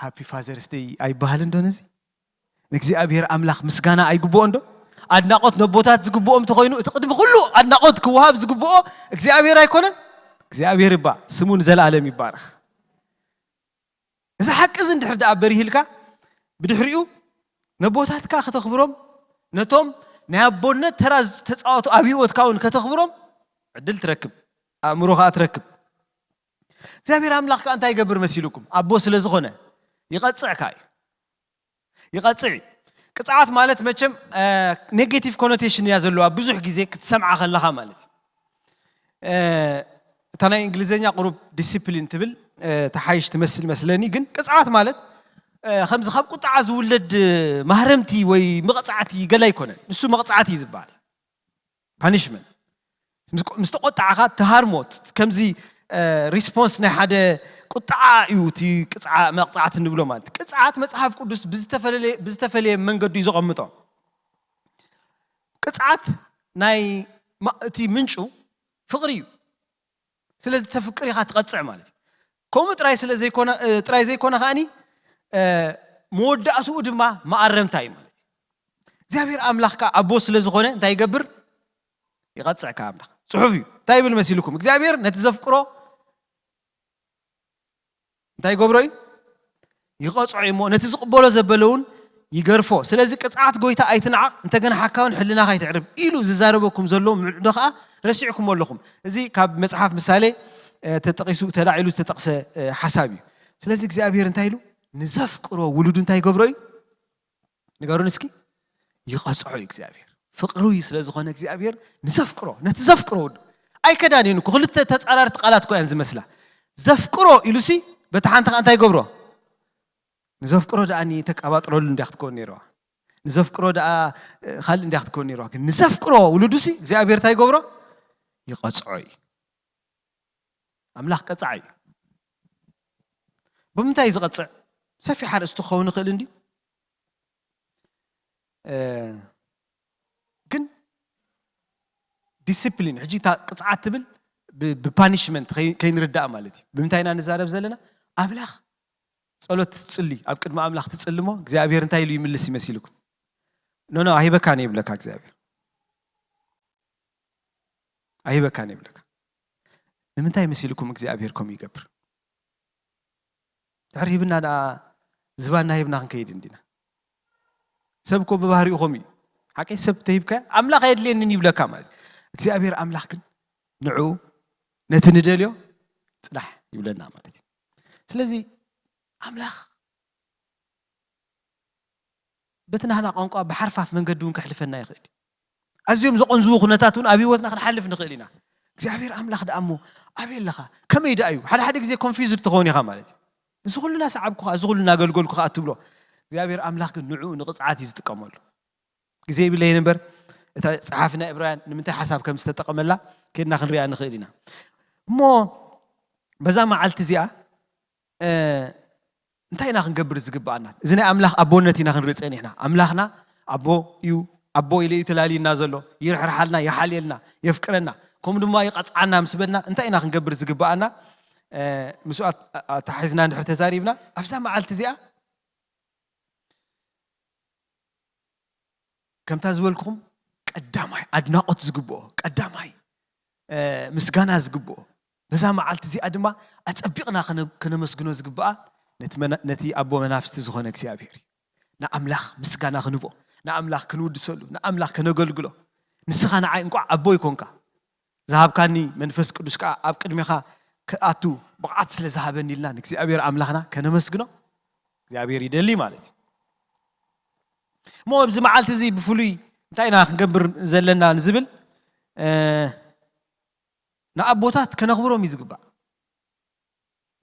ሃፒ ፋዘርስ ዴይ ኣይበሃልን ዶ ነዚ ንእግዚኣብሔር ኣምላኽ ምስጋና ኣይግብኦን ዶ ኣድናቆት ነቦታት ዝግብኦም ተኾይኑ እቲ ቅድሚ ኩሉ ኣድናቆት ክወሃብ ዝግብኦ እግዚአብሔር ኣይኮነን እግዚአብሔር ይባ ስሙን ዘላለም ይባረኽ እዚ ሓቂ እዚ እንድሕር ዳ በሪህልካ ብድሕሪኡ ነቦታትካ ከተኽብሮም ነቶም ናይ ኣቦነት ተራዝ ተፃወቱ ኣብ ህይወትካ እውን ከተኽብሮም ዕድል ትረክብ ኣእምሮኻ ትረክብ እግዚአብሔር ኣምላኽካ እንታይ ይገብር መሲልኩም ኣቦ ስለ ዝኾነ ይቐፅዕካ ይቐፅዕ ቅፅዓት ማለት መቸም ኔጌቲቭ ኮኖቴሽን እያ ዘለዋ ብዙሕ ግዜ ክትሰምዓ ከለኻ ማለት እታ ናይ እንግሊዝኛ ቁሩብ ዲሲፕሊን ትብል ተሓይሽ ትመስል መስለኒ ግን ቅፅዓት ማለት ከምዚ ካብ ቁጣዓ ዝውለድ ማህረምቲ ወይ መቕፃዕቲ ገላ ይኮነን ንሱ መቕፃዕቲ ይዝባል ፓኒሽመንት ምስ ተቆጣዓኻ ተሃርሞት ከምዚ ሪስፖንስ ናይ ሓደ ቁጣዓ እዩ እቲ ቅፅዓ መቕፃዕቲ ንብሎ ማለት ቅፅዓት መጽሓፍ ቅዱስ ብዝተፈለየ መንገዱ ይዘቐምጦ ቅፅዓት ናይ እቲ ምንጩ ፍቕሪ እዩ ስለዚ ተፍቅር ኢኻ ትቐፅዕ ማለት እዩ ከምኡ ጥራይ ዘይኮነ ኸኣኒ መወዳእትኡ ድማ ማኣረምታ እዩ ማለት እዩ እግዚአብሔር ኣምላኽካ ኣቦ ስለ ዝኾነ እንታይ ይገብር ይቐፅዕካ ኣምላኽ ጽሑፍ እዩ እንታይ ይብል መሲልኩም እግዚአብሔር ነቲ ዘፍቅሮ እንታይ ይገብሮ እዩ ይቐፅዖ እሞ ነቲ ዝቕበሎ ዘበለውን ይገርፎ ስለዚ ቅፅዓት ጎይታ ኣይትንዓቕ እንተገና ሓካውን ሕልናኻ ይትዕርብ ኢሉ ዝዛረበኩም ዘሎ ምዕዶ ከዓ ረሲዕኩም ኣለኹም እዚ ካብ መጽሓፍ ምሳሌ ተጠቂሱ ተላዒሉ ዝተጠቕሰ ሓሳብ እዩ ስለዚ እግዚአብሔር እንታይ ኢሉ ንዘፍቅሮ ውሉዱ እንታይ ይገብሮ እዩ ንገሩን እስኪ ይቐጽዖ እግዚአብሔር ፍቅሩ ስለ ዝኾነ እግዚአብሔር ንዘፍቅሮ ነቲ ዘፍቅሮ ኣይከዳኔን እኮ ክልተ ተጻራርቲ ቃላት ኮይን ዝመስላ ዘፍቅሮ ኢሉሲ በተሓንተ እንታይ ይገብሮ ንዘፍቅሮ ዳኣኒ ተቀባጥሮሉ እንዲያክትኮን ነይረዋ ንዘፍቅሮ ዳኣ ካል እንዲያክትኮን ነይረዋ ግን ንዘፍቅሮ ውሉዱሲ እግዚአብሔር እንታይ ይገብሮ ይቐጽዖ እዩ ኣምላኽ ቀጻዕ እዩ ብምንታይ ዝቐጽዕ ሰፊሕ ሓርእስቱ ክኸውን ይኽእል እንዲ ግን ዲሲፕሊን ሕጂ ቅጽዓት ትብል ብፓኒሽመንት ከይንርዳእ ማለት እዩ ብምንታይ ኢና ንዛረብ ዘለና ኣምላኽ ጸሎት ትጽሊ ኣብ ቅድሚ ኣምላኽ ትጽልሞ እግዚአብሔር እንታይ ኢሉ ይምልስ ይመስልኩም ኖ ኣይበካን ይብለካ እግዚአብሔር ኣይበካን ይብለካ ንምንታይ መስልኩም እግዚአብሔር ከም ይገብር ተርሂብና ዳ ዝባና ሂብና ክንከይድ እንዲና ሰብኮ በባህሪኡኹም እዩ ሓቀይ ሰብ ተሂብካ ኣምላኽ የድልየንን ይብለካ ማለት እግዚአብሔር ኣምላኽ ግን ንዑ ነቲ ንደልዮ ጽዳሕ ይብለና ማለት እዩ ስለዚ ኣምላኽ በትናህና ቋንቋ ብሓርፋፍ መንገዲ እውን ክሕልፈና ይኽእል ኣዝዮም ዘቆንዝቡ ኩነታት እውን ኣብ ህይወትና ክንሓልፍ ንኽእል ኢና እግዚአብሔር ኣምላኽ ደኣሞ ኣበይ ኣለኻ ከመይ ዳ እዩ ሓደ ግዜ ኮንፊውዝድ ትኸውን ኢኻ ማለት እዩ እዚ ኩሉና ሰዓብኩ እዚ ኩሉና አገልገልኩ ኣትብሎ እግዚአብሔር ኣምላኽ ግን ንዑ ንቕጽዓት እዩ ዝጥቀመሉ ግዜ ይብለይ ነበር እታ ጸሓፍና ዕብራውያን ንምንታይ ሓሳብ ከም ዝተጠቐመላ ከድና ክንሪኣ ንኽእል ኢና እሞ በዛ መዓልቲ እዚኣ እንታይ ኢና ክንገብር ዝግባአና እዚ ናይ ኣምላኽ ኣቦነት ኢና ክንርኢ ፀኒሕና ኣምላኽና ኣቦ እዩ ኣቦ ኢሉ ተላሊና ዘሎ ይርሕርሓልና ይሓልየልና የፍቅረና ከም ድማ ይቐጽዓና ምስ በልና እንታይ ኢና ክንገብር ዝግባአና مسؤات تحزنا نحر تزاريبنا أبزا مع التزياء كم تزولكم قدامي أدناقت زقبو قدامي مسجانا زقبو بزا مع التزياء دما أتسبقنا كنا مسجنو زقبا نتي أبو منافس تزخون إكسيابيري نا أملاخ مسجانا خنبو نا أملاخ كنود سولو نا أملاخ كنقلقلو نسخانا عين قع أبو يكونكا ذهب كاني منفس قدسكا أب قدميخا كأتو بقعت سل ذهبني لنا إكسيابير أملاخنا كنا مسجنو إكسيابير يدلي مالتي مو بزي معالت زي بفلوي انتاينا نقبر زلنا نزبل نا أبوتات كنخبرهم يزقبا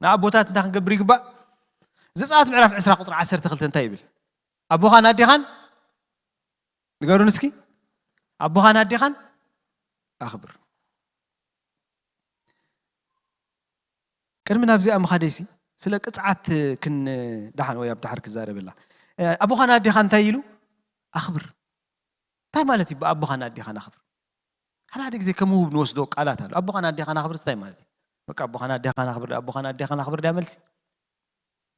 نا أبوتات انتا نقبر يقبا زي ساعات معرف عسرا قصر عسر تخلت انتايبل أبوها نادي خان نقولوا نسكي أبوها نادي خان أخبر كرمنا بزي أم خاديسي سلك قصعات كن دحن ويا بتحرك الزارب الله أبوها نادي خان تايلو أخبر تاي مالتي أبوها نادي خان أخبر هل هذيك زي كمو بنوصدو قالات هذا أبوها نادي خان أخبر تاي مالتي بك أبوها نادي خان أخبر أبوها نادي خان أخبر ده ملسي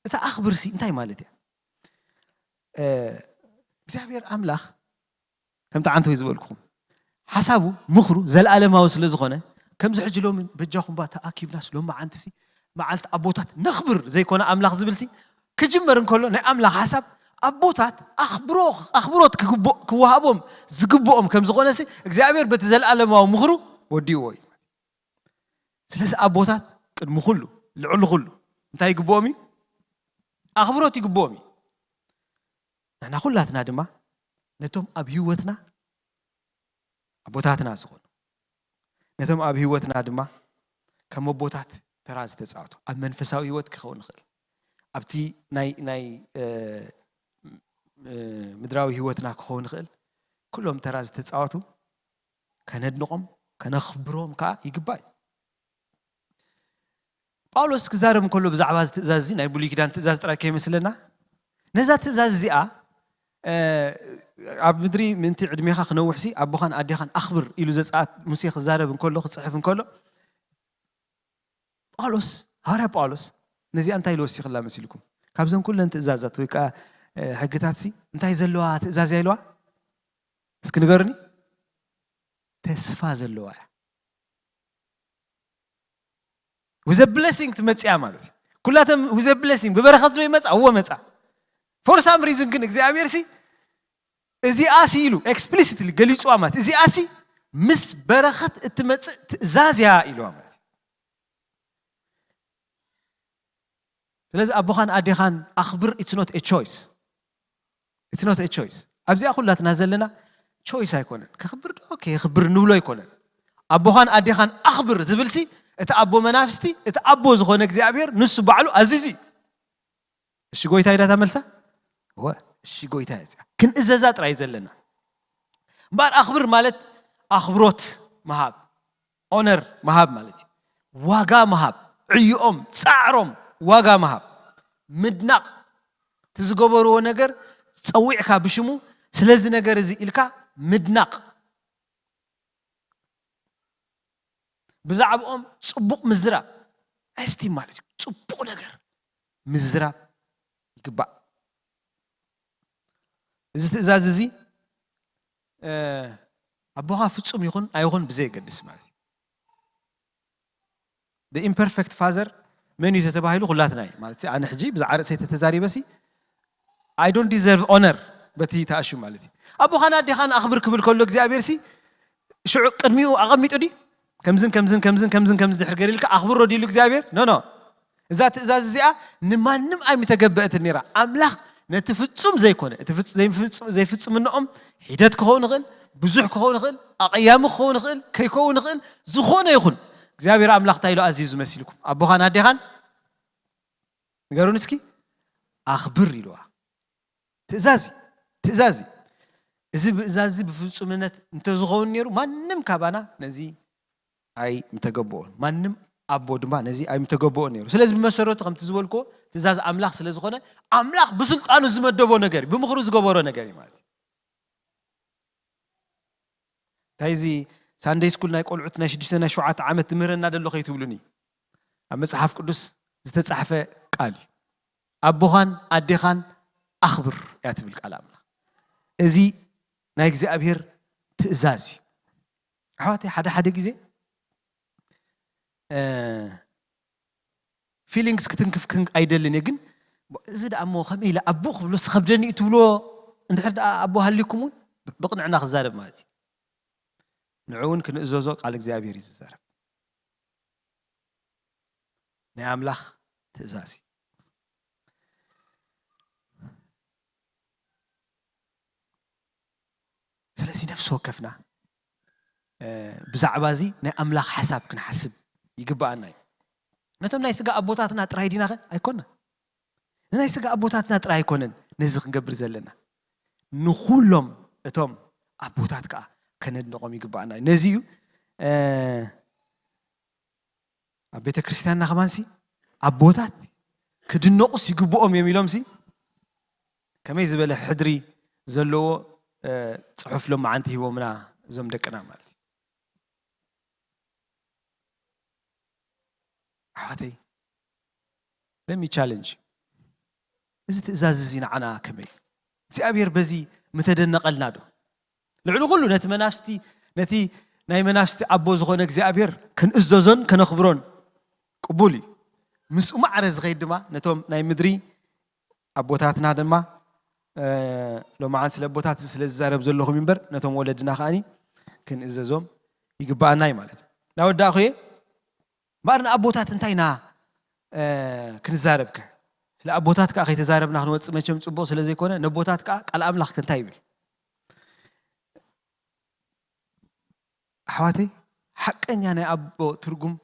أنت أخبر سي تاي مالتي بزاوير أملاخ كم تعنتو يزولكم حسابه مخرو زل ألم هاوس لزخونه كم زحجلو من بجاهم بات أكيد ناس لهم ما عنتسي معلت أبوتات نخبر زي كنا أملاخ زبلسي كجمرن كله نا أملاخ حسب أبوتات أخبروت كوهابهم زقبهم كم زخونسي إخزابير بتزل ألم هاو مخرو وديوي سلسة أبوتات كن مخلو العلو خلو انت يقبومي أخبروت يقبومي نحن خلاتنا دما نتوم أبيوتنا أبوتاتنا سخون نتوم أبيوتنا دما كم أبوتات تراز تسعته أمن فساوي وقت كخون خل أبتي ناي مدراوي هوتنا كخون خل كلهم تراز تسعته كندنقم كنخبرهم كا يقباي باولوس كزارم كله بزعواز تزازي ناي بولي كدان تزاز ترى كي مثلنا نزات تزازيا أب مدري من تعد ميخا خنوحسي أبو خان أدي خان أخبر إلو زات موسيقى زارب كله صحف كله باولوس هارا باولوس نزي أنت يلوسي خلا مسيلكم كابزن كل أنت إزازات ويكا حقتاتسي أنت يزلوا إزازي يلوا اسكن قرني تسفا زلوا with a blessing تمتع مالتي كلها with a blessing ببركة له يمتع هو متع for some reason كن إخزابير سي إزي آسي له explicitly قال يسوع مات إزي آسي مس بركة تمتع زازيا إلو مات ስለዚህ ኣቦኻን ኣዴኻን ኣኽብር it's not a choice. It's not a choice. ኣብዚኣ ኩላትና ዘለና choice ኣይኮነን ከኽብር ዶ ከይኽብር ንብሎ ኣይኮነን ኣቦኻን ኣዴኻን ኣኽብር ዝብልሲ እቲ ኣቦ መናፍስቲ እቲ ኣቦ ዝኾነ እግዚኣብሔር ንሱ ባዕሉ ኣዚዙ እሺ ጎይታ ኢዳ ተመልሳ እሺ ጎይታ እዚኣ ክንእዘዛ ጥራይ ዘለና እምበር ኣኽብር ማለት ኣኽብሮት መሃብ ኦነር መሃብ ማለት እዩ ዋጋ መሃብ ዕዩኦም ፃዕሮም ዋጋ መሃብ ምድናቕ ትዝገበርዎ ነገር ፀዊዕካ ብሽሙ ስለዚ ነገር እዚ ኢልካ ምድናቕ ብዛዕባኦም ፅቡቕ ምዝራብ እስቲም ማለት እዩ ፅቡቕ ነገር ምዝራብ ይግባእ እዚ ትእዛዝ እዚ ኣቦኻ ፍጹም ይኹን ኣይኹን ብዘይገድስ ማለት እዩ the imperfect father መን እዩ ተባሂሉ ኩላትና እዩ ማለት እዩ ኣነ ሕጂ ብዛዕባ ርእሰይ ተዛሪበሲ I don't deserve honor በቲ ተኣሹ ማለት እዩ ኣቦኻን ኣዴኻን ኣኽብር ክብል ከሎ እግዚኣብሔር ሲ ሽዑ ቅድሚኡ ኣቐሚጡ ዲ ከምዝን ድሕር ገሪልካ ኣኽብሮ ዲሉ እግዚኣብሔር ኖ እዛ ትእዛዝ እዚኣ ንማንም ኣይምተገበአትን ነይራ ኣምላኽ ነቲ ፍጹም ዘይኮነ እቲ ዘይፍጽምንኦም ሂደት ክኸውን ይኽእል ብዙሕ ክኸውን ይኽእል ኣቕያሚ ክኸውን ይኽእል ከይከውን ይኽእል ዝኾነ ይኹን እግዚአብሔር አምላክ ታይሎ አዚዙ መስልኩም አቦኻን አዴኻን ንገሩን እስኪ አኽብር ይለዋ ትእዛዝ እዚ ብእዛዝ ብፍጹምነት እንተዝኸውን ነይሩ ማንም ካባና ነዚ አይ ምተገበኦን ማንም አቦ ድማ ነዚ አይ ምተገበኦን ነይሩ ስለዚህ በመሰረቱ ከምት ዝበልኮ ትእዛዝ አምላክ ስለዝኾነ አምላክ በስልጣኑ ዝመደቦ ነገር ብምኽሩ ዝገበሮ ነገር ማለት ታይዚ ሳንዴይ ስኩል ናይ ቆልዑት ናይ 6 ናይ 7 ዓመት ትምህርና ደሎ ከይትብሉኒ ኣብ መጽሐፍ ቅዱስ ዝተጻሕፈ ቃል አቦኻን አዴኻን አኽብር ያትብል ቃል አምላክ እዚ ናይ እግዚአብሔር ትእዛዝ አሁን ሓደ ጊዜ ፊሊንግስ ክትንክፍ አይደልን ግን እዚ ደሞ ከመይ ኢላ አቦ ክብሎ ስኸብደኒ ትብሎ እንድሕር አቦ ሃሊኩም በቅንዕና ክዛረብ ማለት ንዑን ክንእዘዞ ቃል እግዚአብሔር ይዛረብ ናይ አምላክ ትእዛዝ ስለዚህ ነፍስ ወከፍና ብዛዕባ እዚ ናይ አምላክ ሓሳብ ክንሓስብ ይግባአና ነቶም ናይ ስጋ አቦታትና ጥራይ ዲና አይኮነ ናይ ስጋ አቦታትና ጥራይ አይኮነን ነዚ ክንገብር ዘለና ንኹሎም እቶም አቦታት ከዓ ከነድንቆም ይግባአና ነዚዩ ኣብ ቤተ ክርስቲያንና ከማንሲ አቦታት ክድንቁስ ይግብኦም የሚሎምሲ ከመይ ዝበለ ሕድሪ ዘለዎ ጽሑፍ ሎም ማዓንቲ ሂቦምና ዞም ደቅና ማለት አሁን let me challenge እዚ ትእዛዝ እዚ ንዓና ከመይ እግዚአብሔር በዚ ምተደነቀልና ዶ ልዕሉ ኩሉ ነቲ መናፍስቲ ነቲ ናይ መናፍስቲ አቦ ዝኾነ እግዚአብሔር ክንእዘዞን ከነኽብሮን ቅቡል ምስኡ ማዕረ ዝኸይድ ድማ ነቶም ናይ ምድሪ አቦታትና ድማ ሎማዓን ስለ አቦታት ስለ ዝዛረብ ዘለኹም ይንበር ነቶም ወለድና ኻኒ ክንእዘዞም ይግባአና ማለት ናወዳኹዬ ባርና አቦታት እንታይና ክንዛረብከ ስለ አቦታት ካ ከይተዛረብና ክንወጽ መቸም ጽቡቕ ስለ ዘይኮነ ነቦታት ካ ቃል አምላክ ክንታይ ይብል አሕዋተይ ሓቀኛ ናይ አቦ ትርጉም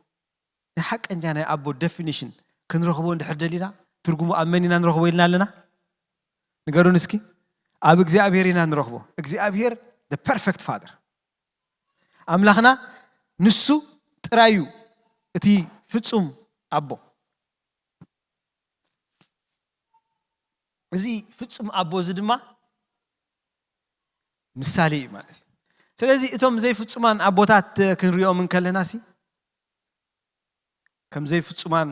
ሓቀኛ ናይ አቦ ዴፊኒሽን ክንረኽቦ እንድሕር ደሊና ትርጉሙ ኣብ መን ኢና ንረኽቦ ኢልና ኣለና ንገሩን እስኪ ኣብ እግዚአብሔር ኢና ንረኽቦ እግዚአብሔር the perfect father አምላኽና ንሱ ጥራዩ እቲ ፍጹም አቦ እዚ ፍጹም አቦ እዚ ድማ ምሳሌ ማለት ስለዚህ እቶም ዘይፍጹማን አቦታት ክንሪኦም እንከለናሲ ከም ዘይፍጹማን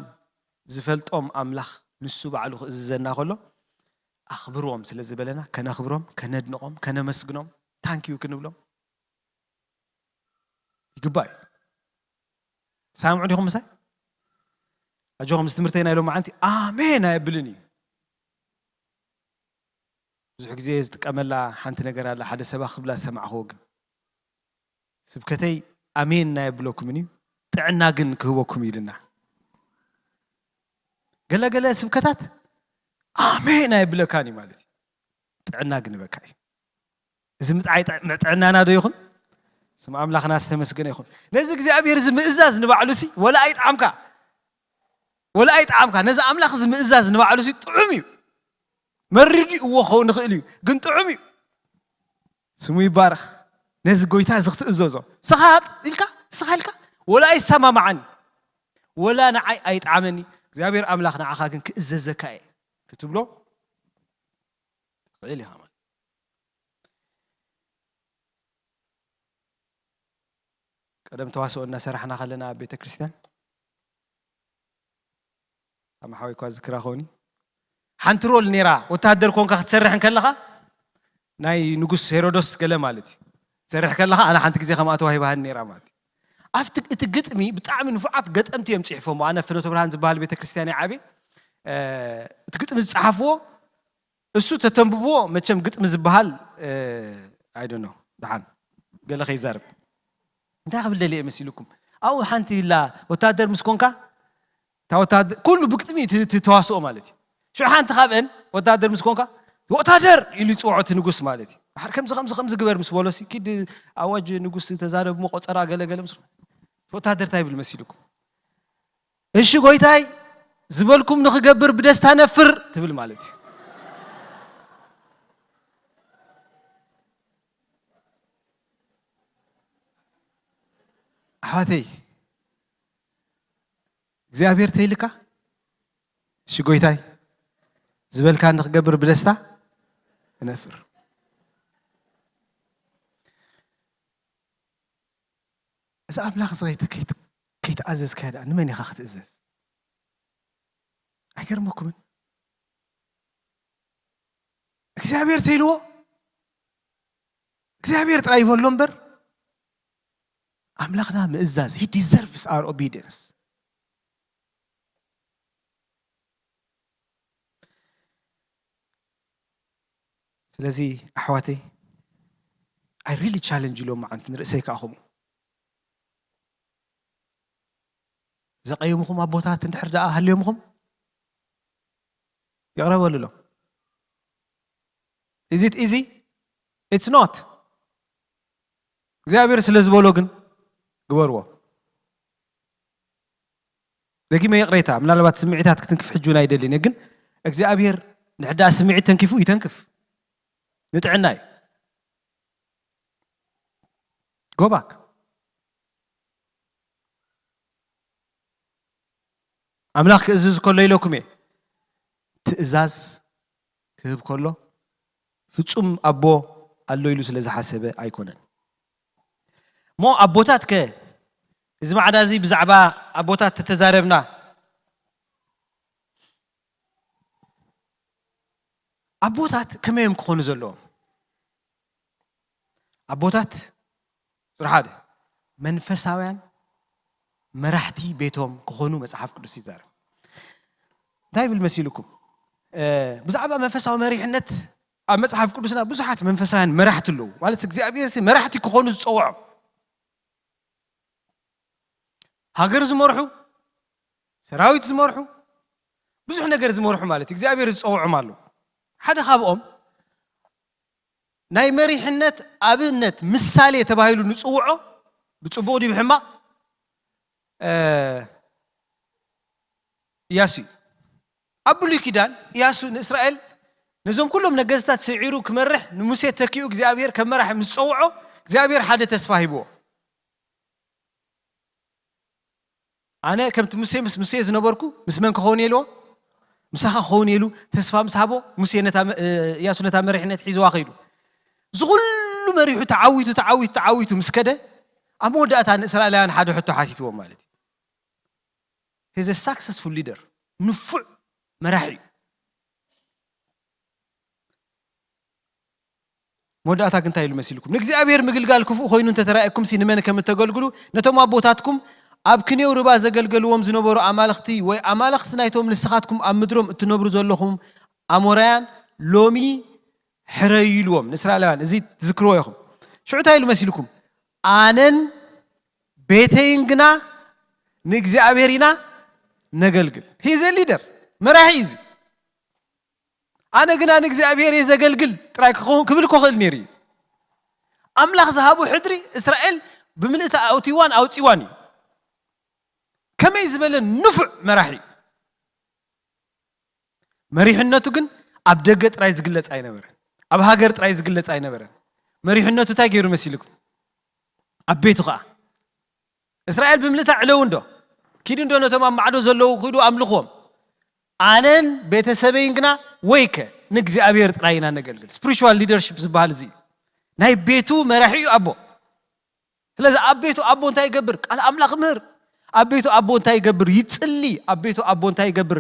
ዝፈልጦም አምላኽ ንሱ ባዕሉ ዝዘና ከሎ አኽብሮም ስለዝበለና ከነኽብሮም ከነድንቆም ከነመስግኖም ታንኪዩ ክንብሎም ይግባእ ሳምዑ ዲኹም መሳይ ኣጆኹም ትምህርተይና ኢሎም ማዓንቲ ኣሜን ኣይብልን እዩ ብዙሕ ግዜ ዝጥቀመላ ሓንቲ ነገር ኣላ ሓደ ሰባ ክብላ ሰማዕኽዎ ግን ስብከተይ ኣሜን ናይብለኩም እዩ ጥዕና ግን ክህበኩም ኢልና ገለገለ ስብከታት አሜን አይብለካኒ ማለት ጥዕና ግን በካይ እዚ ምጥዕናና ዶ ይኹን ስም አምላኽና ዝተመስገነ ይኹን ነዚ እግዚአብሔር እዚ ምእዛዝ ንባዕሉሲ ወላ አይጣዓምካ ነዚ አምላኽ እዚ ምእዛዝ ንባዕሉሲ ጥዑም እዩ መሪድ ይወኸው ንኽእል እዩ ግን ጥዑም እዩ ስሙ ይባረኽ ነዚ ጎይታ እዚ ክትእዘዞ ስኻ ኢልካ ወላ አይሰማማዓኒ ወላ ንዓይ አይጣዓመኒ እግዚአብሔር አምላኽ ንዓኻ ግን ክእዘዘካ እየ ክትብሎ ትኽእል ኢኻ ማለት ቀደም ተዋስኦ እናሰራሕና ከለና ኣብ ቤተ ክርስቲያን ሰማሓዊ እኳ ዝክራ ኾኒ ሓንቲ ሮል ነይራ ወታደር ኮንካ ክትሰርሕ ከለኻ ናይ ንጉስ ሄሮዶስ ገለ ማለት እዩ ትሰርሕ ከለኻ ኣነ ሓንቲ ግዜ ከምኣ ተዋሂባሃኒ ነይራ ማለት እዩ ኣብቲ እቲ ግጥሚ ብጣዕሚ ንፉዓት ገጠምቲ እዮም ፅሒፎሞ ኣነ ፍኖተ ብርሃን ዝበሃል ቤተ ክርስቲያን ዓበ እቲ ግጥሚ ዝፀሓፍዎ እሱ ተተንብቦ መቸም ግጥሚ ዝበሃል አይ ዶንት ኖ ድሓን ገለ ከይዛርብ እንታይ ክብል ደልየ መሲልኩም ኣው ሓንቲ ኢላ ወታደር ምስ ኮንካ تا وتادر كله بكتمي تتواصل مالتي شو حان تخابن وتادر مسكونكا وتادر اللي تصوعت نقص مالتي حركم خمس جبر مسولوسي كده أواج نقص تزارب مو قصرا قال مصر وتادر تايب المسيلكم إيش قوي تاي زبالكم نخجبر بدست هنفر تبل مالتي حاتي እግዚአብሔር ተይልካ እሺ ጎይታይ ዝበልካ ንኽገብር ብደስታ ነፍር እዛ አምላኽ ዝገይት ከይተኣዘዝ ከዳ ንመን ኢኻ ክትእዘዝ አይገርመኩምን እግዚአብሔር ተይልዎ እግዚአብሔር ጥራይ ይበሎ እምበር አምላኽና ምእዛዝ he deserves our obedience ስለዚህ አሕዋተይ I really challenge you لما أنت نرسيك أخوم زقيمكم أبوتات تنحر دا أهل يومكم يقرأ ولا لا Is it easy? It's not እግዚአብሔር ስለዝበሎግን ግበርዎ ደጊመ የቅሬታ ምናልባት ስምዒታት ክትንክፍ ሕጁን አይደልን ግን እግዚአብሔር ንሕዳ ስምዒት ተንኪፉ ይተንክፍ نتعناي go back أملاك إزاز كله يلوكم تإزاز كهب كله فتسوم أبو الله يلوس لذا حسبه أيكونن مو أبوتات كه إذا ما عدا زي بزعبا أبوتات تتزاربنا أبوتات كم يوم كونوا زلوا أبوتات صراحة منفساوين مرحتي بيتهم كونوا مسحف كل سيزار دايب المسيلكم بزعبا منفساو مريح النت مسحف كل سنة بزحات منفساوين مرحت له مالت سكزي أبيسي مرحتي كونوا زوع هاجر زمرحو سراويت زمرحو بزح نجر زمرحو مالت سكزي أبير زوع ماله حدا خابهم ناي مريحنت أبنت مثالي تباهيلو نصوعه بتصبودي بحما ياسي أبولي كدان ياسو إسرائيل نزوم كلهم نجزتات سعيرو كمرح نمسي تكيو እግዚአብሔር كمرح مصوعه እግዚአብሔር حدا تسفاهيبو أنا كم تمسي مسي زنبركو مسمن كهوني له مسخا خون يلو تسفا مسحبو موسى نتا ياسو نتا مريحنت حيزو واخيلو زغلو مريحو تعويتو مسكده امودات ان اسرائيليان حدو حتو حاتيتو مالتي he's a successful leader نفع مراحي موداتا كنتا يلو مسيلكم نግዚአብሔር ምግልጋል ክፉ ኮይኑ ተተራእኩም ሲንመን ከምትገልግሉ ነቶም አቦታትኩም ኣብ ክኔው ርባ ዘገልገልዎም ዝነበሩ አማልኽቲ ወይ አማልኽት ናይቶም ንስኻትኩም ኣብ ምድሮም እትነብሩ ዘለኹም አሞራያን ሎሚ ሕረይልዎም ንእስራኤላውያን እዚ ትዝክርዎ ኢኹም ሽዑታ ኢሉ መሲልኩም ኣነን ቤተይን ግና ንእግዚአብሔር ኢና ነገልግል he is a leader መራሒዝ ኣነ ግን ኣነ እግዚአብሔር የዘገልግል ጥራይ ክብል ኮኽእል ነይሩ ኣምላኽ ዝሃቡ ሕድሪ እስራኤል ብምልእታ ኣውቲዋን ኣውፂዋን እዩ ከመይ ዝበለ ንፉዕ መራሒ መሪሕነቱ ግን ኣብ ደገ ጥራይ ዝግለጽ ኣይነበረን ኣብ ሃገር ጥራይ ዝግለጽ ኣይነበረን መሪሕነቱ እንታይ ገይሩ መሲልኩም ኣብ ቤቱ ኸዓ እስራኤል ብምልእታ ዕለው እንዶ ኪድ እንዶ ነቶም ኣብ ማዕዶ ዘለዉ ኺዱ ኣምልኽዎም ኣነን ቤተሰበይን ግና ወይከ ንእግዚአብሔር ጥራይና ነገልግል ስፒሪቹዋል ሊደርሺፕ ዝበሃል እዚ ናይ ቤቱ መራሒ እዩ ኣቦ ስለዚ ኣብ ቤቱ ኣቦ እንታይ ይገብር ቃል ኣምላኽ ምህር ኣብ ቤቱ ኣቦ እንታይ ይገብር ይጽሊ ኣብ ቤቱ ኣቦ እንታይ ይገብር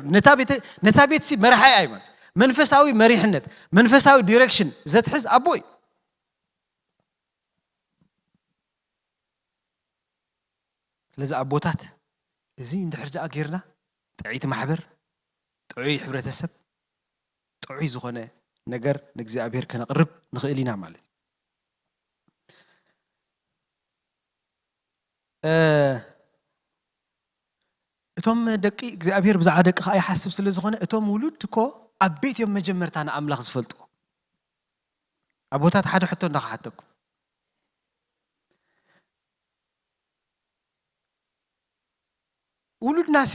ነታ ቤት ሲ መራሒ ኣይ ማለት መንፈሳዊ መሪሕነት መንፈሳዊ ዲሬክሽን ዘትሕዝ ኣቦ እዩ ስለዚ ኣቦታት እዚ እንድሕር ደኣ ጌርና ጥዒት ማሕበር ጥዑይ ሕብረተሰብ ጥዑይ ዝኾነ ነገር ንእግዚአብሔር ከነቕርብ ንኽእል ኢና ማለት እቶም ደቂ እግዚአብሔር ብዛዕባ ደቂ ኸ ይሓስብ ስለ ዝኾነ እቶም ውሉድ እኮ ኣብ ቤት እዮም መጀመርታ ንኣምላኽ ዝፈልጥዎ ኣቦታት ሓደ ሕቶ እንዳኸሓተኩም ውሉድ ናሲ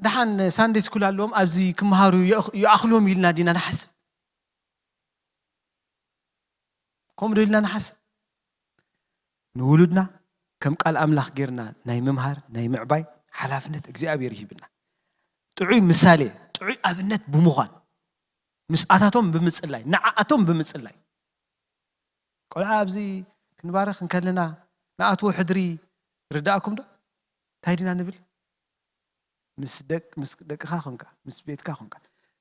دحان ساندي سكول اللهم أبزي كمهارو يأخلوهم يلنا دينا نحسب كم ريلنا نحسب نولدنا كم قال أملاخ غيرنا ناي ممهار ناي معباي حلافنت እግዚአብሔር ይህብና ጥዑይ ምሳሌ ጥዑይ ኣብነት ብምዃን ምስኣታቶም ብምጽላይ ንዓኣቶም ብምጽላይ ቆልዓ ኣብዚ ክንባረኽ እንከለና ንኣትዎ ሕድሪ ርዳእኩም ዶ ታይዲና ንብል ምስ ደቅኻ ኾንካ ምስ ቤትካ ኾንካ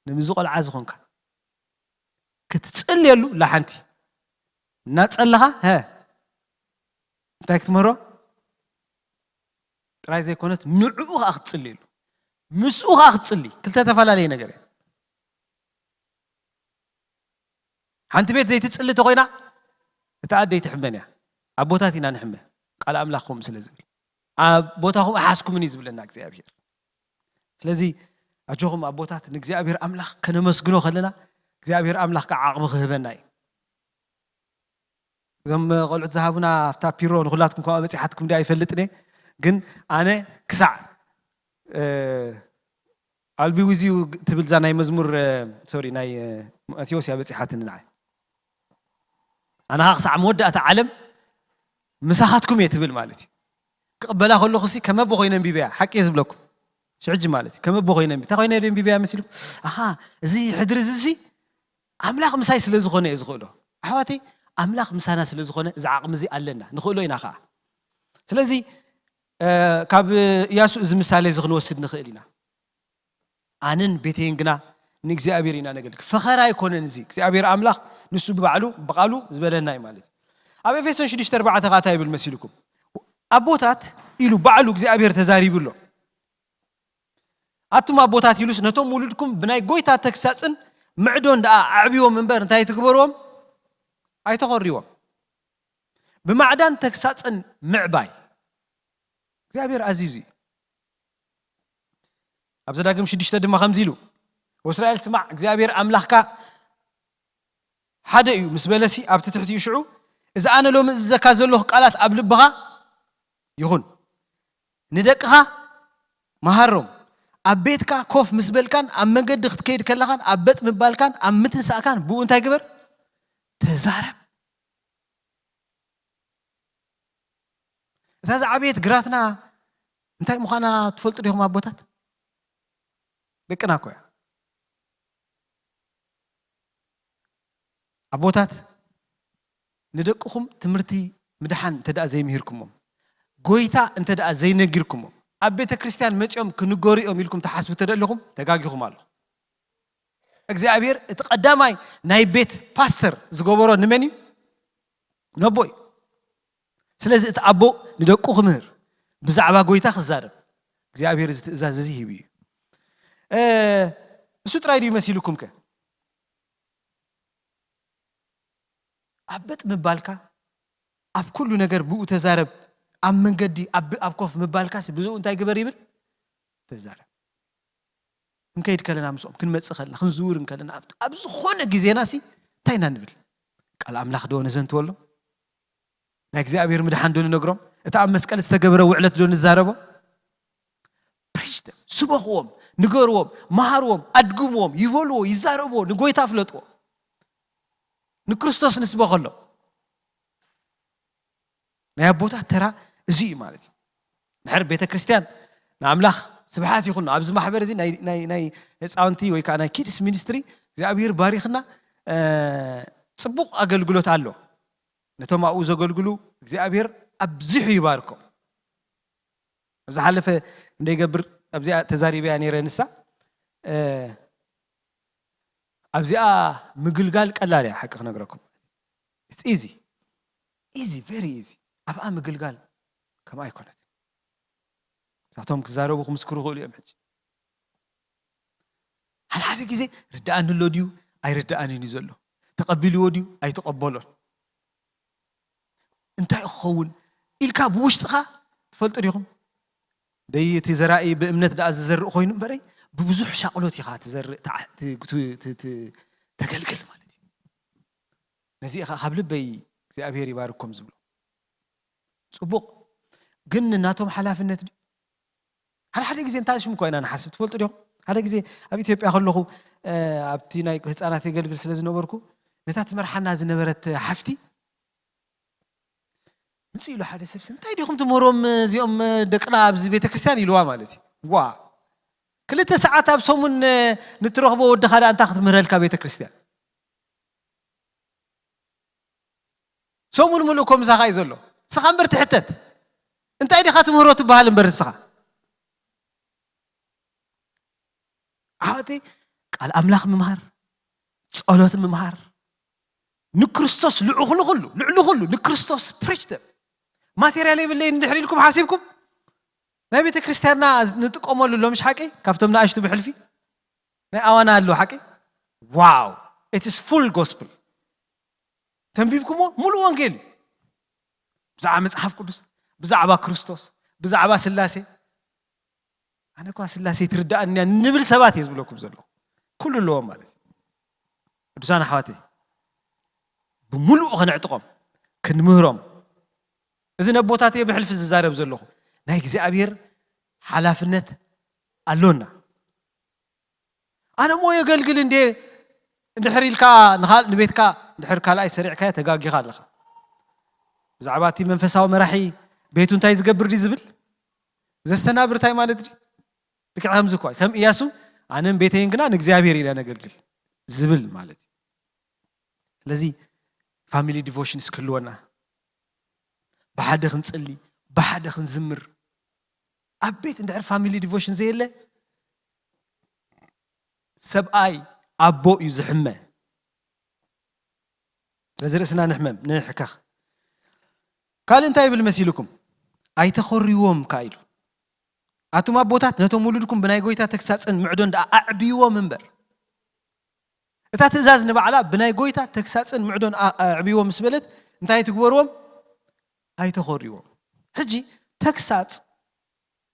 ንምዝ ቆልዓ ዝኾንካ ክትጽልየሉ ላሓንቲ እናጸለኻ እንታይ ክትመሮ ጥራይ ዘይኮነት ንዕኡ ኸ ክትጽልየሉ ምስኡ ኸ ክትጽሊ ክልተ ተፈላለየ ነገር እዩ ሓንቲ ቤት ዘይትጽሊ ተኾይና እታ ኣደይ ትሕመን እያ ኣብ ቦታት ኢና ንሕመ ቃል ኣምላኽኩም ስለ ዝብል ኣብ ቦታኹም ኣሓስኩምን እዩ ዝብለና እግዚኣብሔር ስለዚ ኣጆኹም ኣቦታት ንእግዚአብሔር ኣምላኽ ከነመስግኖ ከለና እግዚአብሔር ኣምላኽ ከዓ ዓቕሚ ክህበና እዩ እዞም ቆልዑት ዝሃቡና ኣፍታ ፒሮ ንኹላትኩም ከምኣ በፂሓትኩም ዲ ኣይፈልጥኒ ግን ኣነ ክሳዕ ኣልቢ ውዚዩ ትብል ዛ ናይ መዝሙር ሶሪ ናይ ማቴዎስ ያ በፂሓትኒ ንዓይ ኣነ ክሳዕ መወዳእታ ዓለም ምሳኻትኩም እየ ትብል ማለት እዩ ክቕበላ ከለኹ ሲ ከመ ኣቦ ኮይነ እንቢብያ ሓቂ እየ ዝብለኩም شعج مالتي كم أبغى هنا بي تاخذ هنا دين بيبيع مسلو زي حدر زي أملاك مساي سلزخونه يزخونه حواتي أملاك مسانا سلزخونه زعق مزي قالنا نخلو يناخا سلزي كاب ياسو إذا مسالة زخنو وسد نخلينا أنن بيتين جنا نجزي أبيرنا نقولك فخرا يكون نزي جزي أبير أملاك نسوب بقالو زبالنا يمالتي أبي فيسون شديش تربعة تقاطع بالمسيلكم أبوتات إلو بعلو جزي أبير تزاري بلو أتوم أبوتات يلوس نتوم مولدكم بناي قويتا تكساسن معدون دا عبيوم من بر انتهي تكبروهم أي تغريوهم بمعدان تكساسن معباي زابير عزيزي أبزداكم شديش تدم خمزيلو وإسرائيل سمع زابير أملاحك حدا يو مسبلسي أبتتحتي يشعو إذا أنا لو مزكاز له قالات قبل بها يهون ندقها مهرم أبيتك كوف مسبل كان أم قد كيد كلا كان أبيت مبال كان أم متنسا كان بو أنت كبر تزارب إذا عبيت قراتنا أنت مخانا تفلت لهم أبوتات بكنا كوي أبوتات ندقكم تمرتي مدحان تدأ زي مهيركم قويتا أنت تدأ زي نجيركم أبيت كريستيان متيوم كنجوري أم يلكم تحسب تدلهم تجاجيهم الله. እግዚአብሔር ተቀዳማይ ናይ ቤት ፓስተር ዝገበሮ ንመን ነቦይ ስለዚህ ተአቦ ንደቁ ኽምህር ብዛዕባ ጎይታ ክዛረብ እግዚአብሔር ዝትእዛዝ እዚ ይብዩ እሱ ጥራይ ዲ መሲልኩም ከ አበጥ ምባልካ ኣብ ኩሉ ነገር ብኡ ተዛረብ ኣብ መንገዲ ኣብ ኮፍ ምባልካ ብዙ እንታይ ግበር ይብል ተዛረብ እንከይድ ከለና ምስኦም ክንመጽእ ከለና ክንዝውርን ከለና ኣብ ዝኾነ ግዜና ሲ ታይና ንብል ቃል ኣምላኽ ዶ ንዘንትወሎ ናይ እግዚአብሔር ምድሓን ዶ ንነግሮም እታ ኣብ መስቀል ዝተገብረ ውዕለት ዶ ንዛረቦ ፕሪችተ ስበኽዎም ንገርዎም መሃርዎም ኣድግምዎም ይበልዎ ይዛረብዎ ንጎይታ ፍለጥዎ ንክርስቶስ ንስበኸሎ ናይ ኣቦታት ተራ እዚ ማለት ንሕር ቤተ ክርስቲያን ንኣምላኽ ስብሓት ይኹን ኣብዚ ማሕበር እዚ ናይ ህፃውንቲ ወይ ከዓ ናይ ኪድስ ሚኒስትሪ እግዚአብሔር ባሪኽና ጽቡቕ ኣገልግሎት ኣሎ ነቶም ኣብኡ ዘገልግሉ እግዚአብሔር ኣብዝሑ ይባርኮም ኣብዚ ሓለፈ እንደይገብር ኣብዚኣ ተዛሪብያ ነይረ ንሳ ኣብዚኣ ምግልጋል ቀላል እያ ሓቂ ክነግረኩም it's easy very easy ኣብኣ ምግልጋል ከማ ኣይኮነት ሳቶም ክዛረቡ ክምስክሩ ይኽእሉ እዮም ሕጂ ሓደ ግዜ ርዳእኒ ኣሎ ድዩ ኣይርዳእኒን እዩ ዘሎ ተቐቢልዎ ድዩ ኣይተቐበሎን እንታይ ክኸውን ኢልካ ብውሽጥኻ ትፈልጡ ዲኹም ደይ እቲ ዘራኢ ብእምነት ዳኣ ዝዘርእ ኮይኑ እምበረይ ብብዙሕ ሻቕሎት ኢኻ ትዘርእ ተገልግል ማለት እዩ ነዚ ኢኻ ካብ ልበይ እግዚኣብሔር ይባርኮም ዝብሎ ጽቡቕ ግን ናቶም ሓላፍነት ሓደ ግዜ እንታይ ሽሙ ኮይና ንሓስብ ትፈልጡ ዲኹም ሓደ ግዜ ኣብ ኢትዮጵያ ከለኹ ኣብቲ ናይ ህፃናት የገልግል ስለ ዝነበርኩ ነታ ትመርሓና ዝነበረት ሓፍቲ ምስ ኢሉ ሓደ ሰብ እንታይ ዲኹም ትምህሮም እዚኦም ደቅና ኣብዚ ቤተ ክርስቲያን ኢልዋ ማለት እዩ ዋ ክልተ ሰዓት ኣብ ሰሙን ንትረኽቦ ወዲ ካዳ እንታይ ክትምህረልካ ቤተ ክርስቲያን ሰሙን ሙሉእ ከምሳኻ እዩ ዘሎ ስኻ እምበር ትሕተት እንታይ ዲኻ ትምህሮ ትበሃል እምበር ንስኻ ዓወተይ ቃል ኣምላኽ ምምሃር ጸሎት ምምሃር ንክርስቶስ ልዑሉ ኩሉ ንክርስቶስ ፕሪችተ ማቴሪያል ይብለይ እንድሕር ኢልኩም ሓሲብኩም ናይ ቤተ ክርስቲያንና ንጥቀመሉ ሎምሽ ሓቂ ካብቶም ንኣሽቱ ብሕልፊ ናይ ኣዋና ኣለዎ ሓቂ ዋው it is full gospel ተንቢብኩሞ ሙሉእ ወንጌል ብዛዕባ መጽሓፍ ቅዱስ ብዛዕባ ክርስቶስ ብዛዕባ ስላሴ ኣነ እኳ ስላሴ ትርዳእኒ ንብል ሰባት እየ ዝብለኩም ዘሎ ኩሉ ኣለዎም ማለት እዩ ቅዱሳን ኣሕዋተይ ብሙሉእ ክንዕጥቆም ክንምህሮም እዚ ነቦታት እየ ብሕልፊ ዝዛረብ ዘለኹ ናይ እግዚኣብሔር ሓላፍነት ኣሎና ኣነ ሞ የገልግል እንዴ እንድሕር ኢልካ ንቤትካ እንድሕር ካልኣይ ሰሪዕካ ተጋጊኻ ኣለኻ ብዛዕባ እቲ መንፈሳዊ መራሒ ቤቱ እንታይ ዝገብር ዲ ዝብል ዘስተናብር እንታይ ማለት ዲ ልክዕ ከምዚ እኳ ከም ኢያሱ ኣነም ቤተይን ግና ንእግዚአብሔር ኢለ ነገልግል ዝብል ማለት እዩ ስለዚ ፋሚሊ ዲቮሽንስ ክህልወና ብሓደ ክንጽሊ ብሓደ ክንዝምር ኣብ ቤት እንድሕር ፋሚሊ ዲቮሽን ዘየለ ሰብኣይ ኣቦ እዩ ዝሕመ ስለዚ ርእስና ንሕመም ንሕከኽ ካልእ እንታይ ይብል መሲልኩም ኣይተኸርይዎም ካ ኢሉ ኣቶም ኣቦታት ነቶም ውሉድኩም ብናይ ጎይታ ተግሳጽን ምዕዶን ዳኣ ኣዕብይዎም እምበር እታ ትእዛዝ ንባዕላ ብናይ ጎይታ ተግሳጽን ምዕዶን ኣዕብይዎም ምስ በለት እንታይ ትግበርዎም ኣይተኸርይዎም ሕጂ ተግሳጽ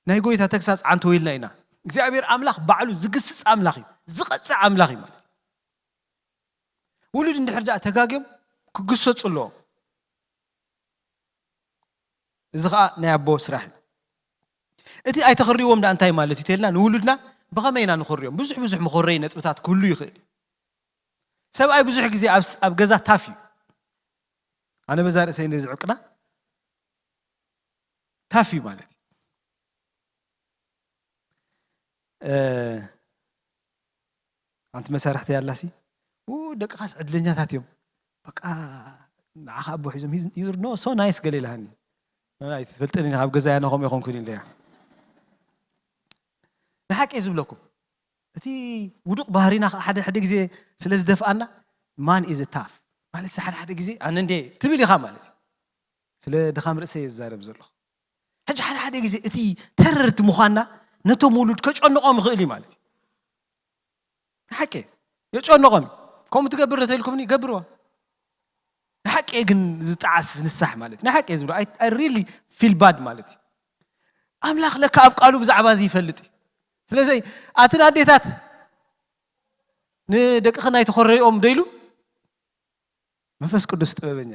ናይ ጎይታ ተግሳጽ ዓንተ ወይልና ኢና እግዚአብሔር ኣምላኽ ባዕሉ ዝግስጽ ኣምላኽ እዩ ዝቐጽዕ ኣምላኽ እዩ ማለት ውሉድ እንድሕር ዳኣ ተጋግዮም ክግሰጹ ኣለዎም እዚ ከዓ ናይ ኣቦ ስራሕ እዩ እቲ ኣይተኸርይዎም ዳ እንታይ ማለት እዩ ተልና ንውሉድና ብኸመይ ኢና ንኸርዮም ብዙሕ መኸረይ ነጥብታት ክህሉ ይኽእል ሰብኣይ ብዙሕ ግዜ ኣብ ገዛ ታፍ እዩ ኣነ በዛ ርእሰይ እንደ ዝዕቅና ታፍ እዩ ማለት እዩ ኣንቲ መሳርሕቲ ያላሲ ደቅኻስ ዕድለኛታት እዮም በቃ ንዓኻ ኣቦ ሒዞም ዩር ኖ ሶ ናይስ ገለ ኢልሃኒ ኣይትፈልጥኒ ኣብ ገዛ ያነኸም ይኾንኩን ኢለያ ንሓቂ ዝብለኩም እቲ ውዱቕ ባህሪና ሓደ ግዜ ስለ ዝደፍኣና ማን ኢዝ ታፍ ማለት ሓደ ግዜ ኣነ እንዴ ትብል ኢኻ ማለት እዩ ስለ ድኻም ርእሰይ ዝዛረብ ዘለኹ ሕጂ ሓደ ግዜ እቲ ተረርቲ ምዃንና ነቶም ውሉድ ከጨንቖም ይኽእል እዩ ማለት እዩ ንሓቂ የጨንቖም ከምኡ ትገብር ተኢልኩምኒ ገብርዎ ንሓቂ ግን ዝጣዓስ ንሳሕ ማለት እዩ ንሓቂ ዝብሎ I really feel bad ማለት እዩ ኣምላኽ ለካ ኣብ ቃሉ ብዛዕባ እዚ ይፈልጥ እዩ ስለዚ ኣትን ኣዴታት ንደቅኸና ይተኸረዮም ደይሉ መንፈስ ቅዱስ ጥበበኛ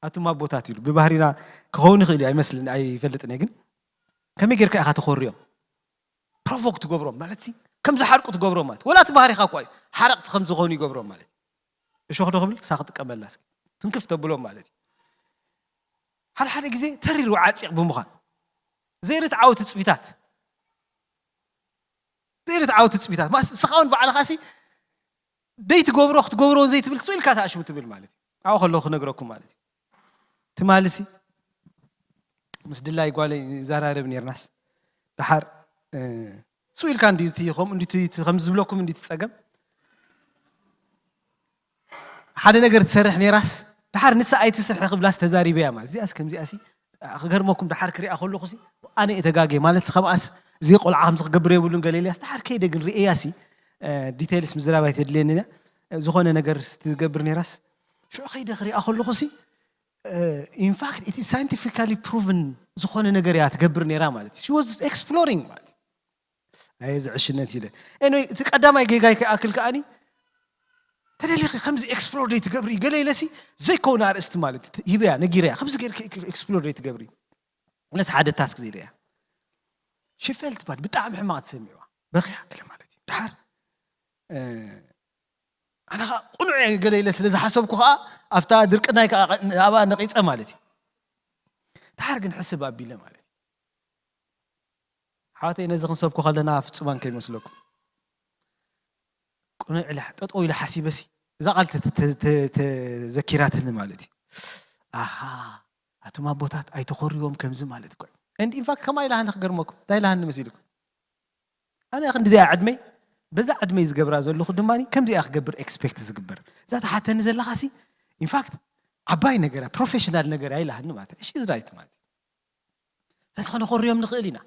ኣቱም ኣቦታት ኢሉ ብባህሪና ክኸውን ይኽእል ኣይመስልን ኣይፈልጥን ግን ከመይ ጌርካ ኢኻ ተኸርዮም ፕሮቮክ ትገብሮም ማለት ከም ዝሓርቁ ትገብሮም ማለት ወላ ትባህሪኻ እኳ እዩ ሓረቕቲ ከም ዝኾኑ ይገብሮም ማለት እሾኽ ዶ ክብል ክሳኽ ጥቀመላ እስኪ ትንክፍ ተብሎም ማለት ሓደ ግዜ ተሪሩ ዓፂቕ ብምዃን ዘይርትዓዊ ትፅቢታት ስኻውን ባዕልኻሲ ደይ ትገብሮ ክትገብሮን ዘይትብል ስኢልካ ተኣሽሙ ትብል ማለት እዩ ኣብኡ ከለኹ ክነግረኩም ማለት እዩ ትማልሲ ምስ ድላይ ጓለይ ዘራረብ ነርናስ ድሓር ስኢልካ እንዲዩ ትይኹም ከም ዝብለኩም እንዲ ትፀገም ሓደ ነገር ትሰርሕ ነራስ ድሓር ንሳ ኣይትስርሕ ክብላስ ተዛሪበያ ማለት እዚኣስ ከምዚኣሲ ክገርመኩም ድሓር ክሪኣ ከለኹሲ ኣነ እተጋጌ ማለት ከምኣስ እዚ ቆልዓ ከምዚ ክገብር የብሉን ገሌልያስ ድሓር ከይደ ግን ርእያሲ ዲቴይልስ ምዝራብ ኣይተድልየኒና ዝኾነ ነገር ትገብር ነራስ ሽዑ ከይደ ክሪኣ ከለኹሲ ኢንፋክት ኢት ኢዝ ሳይንቲፊካሊ ፕሩቭን ዝኾነ ነገር እያ ትገብር ነራ ማለት ሺ ዋዝ ኤክስፕሎሪንግ ማለት ኣይ ዝዕሽነት ኢለ ኤንዌይ እቲ ቀዳማይ ጌጋይ ከኣክል ከኣኒ ተደሊኺ ከምዚ ኤክስፕሎር ደይ ትገብሪ ገሌለሲ ዘይኮነ ኣርእስቲ ማለት ይበያ ነጊርያ ከምዚ ጌር ኤክስፕሎር ደይ ትገብሪ ነስ ሓደ ታስክ ዘይለያ ሽፈልት ባድ ብጣዕሚ ሕማቅ ትሰሚዕዋ በኺያ ገለ ማለት እዩ ድሓር ኣነ ቁኑዕ ገሌለ ስለዝሓሰብኩ ከዓ ኣፍታ ድርቅናይ ኣብኣ ነቂፀ ማለት እዩ ድሓር ግን ሕስብ ኣቢለ ማለት እዩ ሓወተይ ነዚ ክንሰብኩ ከለና ፍፁማን ከይመስለኩም ቁኑዕ ኢላ ጠጠው ኢላ ሓሲበሲ እዛ ቃል ተዘኪራትኒ ማለት እዩ ኣሃ ኣቱም ኣቦታት ኣይተኸርዮም ከምዚ ማለት እኮ and in fact ከማ ኢላሃኒ ክገርመኩም እንታይ ኢላሃኒ መሲልኩም ኣነ ክንዲዚኣ ዕድመይ በዛ ዕድመይ ዝገብራ ዘለኹ ድማኒ ከምዚኣ ክገብር ኤክስፔክት ዝግበር እዛ ተሓተኒ ዘለኻሲ ኢንፋክት ዓባይ ነገራ ፕሮፌሽናል ነገር ኢላሃኒ ማለት እሺ ዝራይት ማለት ስለዚ ክነኸርዮም ንኽእል ኢና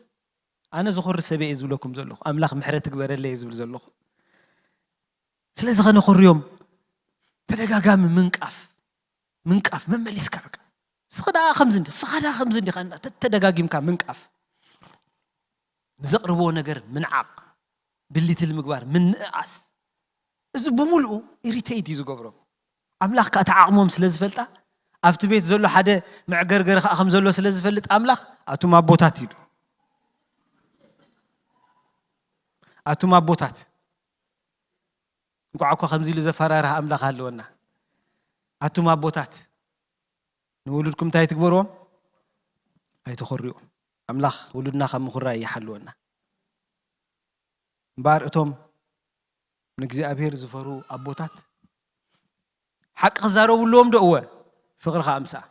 ኣነ ዝኸሪ ሰብ እየ ዝብለኩም ዘለኹ ኣምላኽ ምሕረት ትግበረለይ ዝብል ዘለኹ ስለዚ ክነኸርዮም ተደጋጋሚ ምንቃፍ መመሊስካ በቃ ስኸዳ ከምዝንዲ ተደጋጊምካ ምንቃፍ ዘቕርቦ ነገር ምንዓቕ ብሊትል ምግባር ምንእኣስ እዚ ብምሉኡ ኢሪቴት እዩ ዝገብሮም ኣምላኽ ከዓ ተዓቕሞም ስለ ዝፈልጣ ኣብቲ ቤት ዘሎ ሓደ መዕገርገር ከዓ ከም ዘሎ ስለ ዝፈልጥ ኣምላኽ ኣቱም ኣቦታት ኢሉ ኣቱም ኣቦታት እንኳዕ እኳ ከምዚ ኢሉ ዘፈራርህ ኣምላኽ ኣለወና ኣቱም ኣቦታት ንውሉድኩም እንታይ ትግበርዎም ኣይተኸርዮም ኣምላኽ ውሉድና ከም ምኹራይ ይሓልወና እምበር እቶም ንእግዚኣብሔር ዝፈሩ ኣቦታት ሓቂ ክዛረብለዎም ዶ እወ ፍቕሪ ከዓ ምሳእ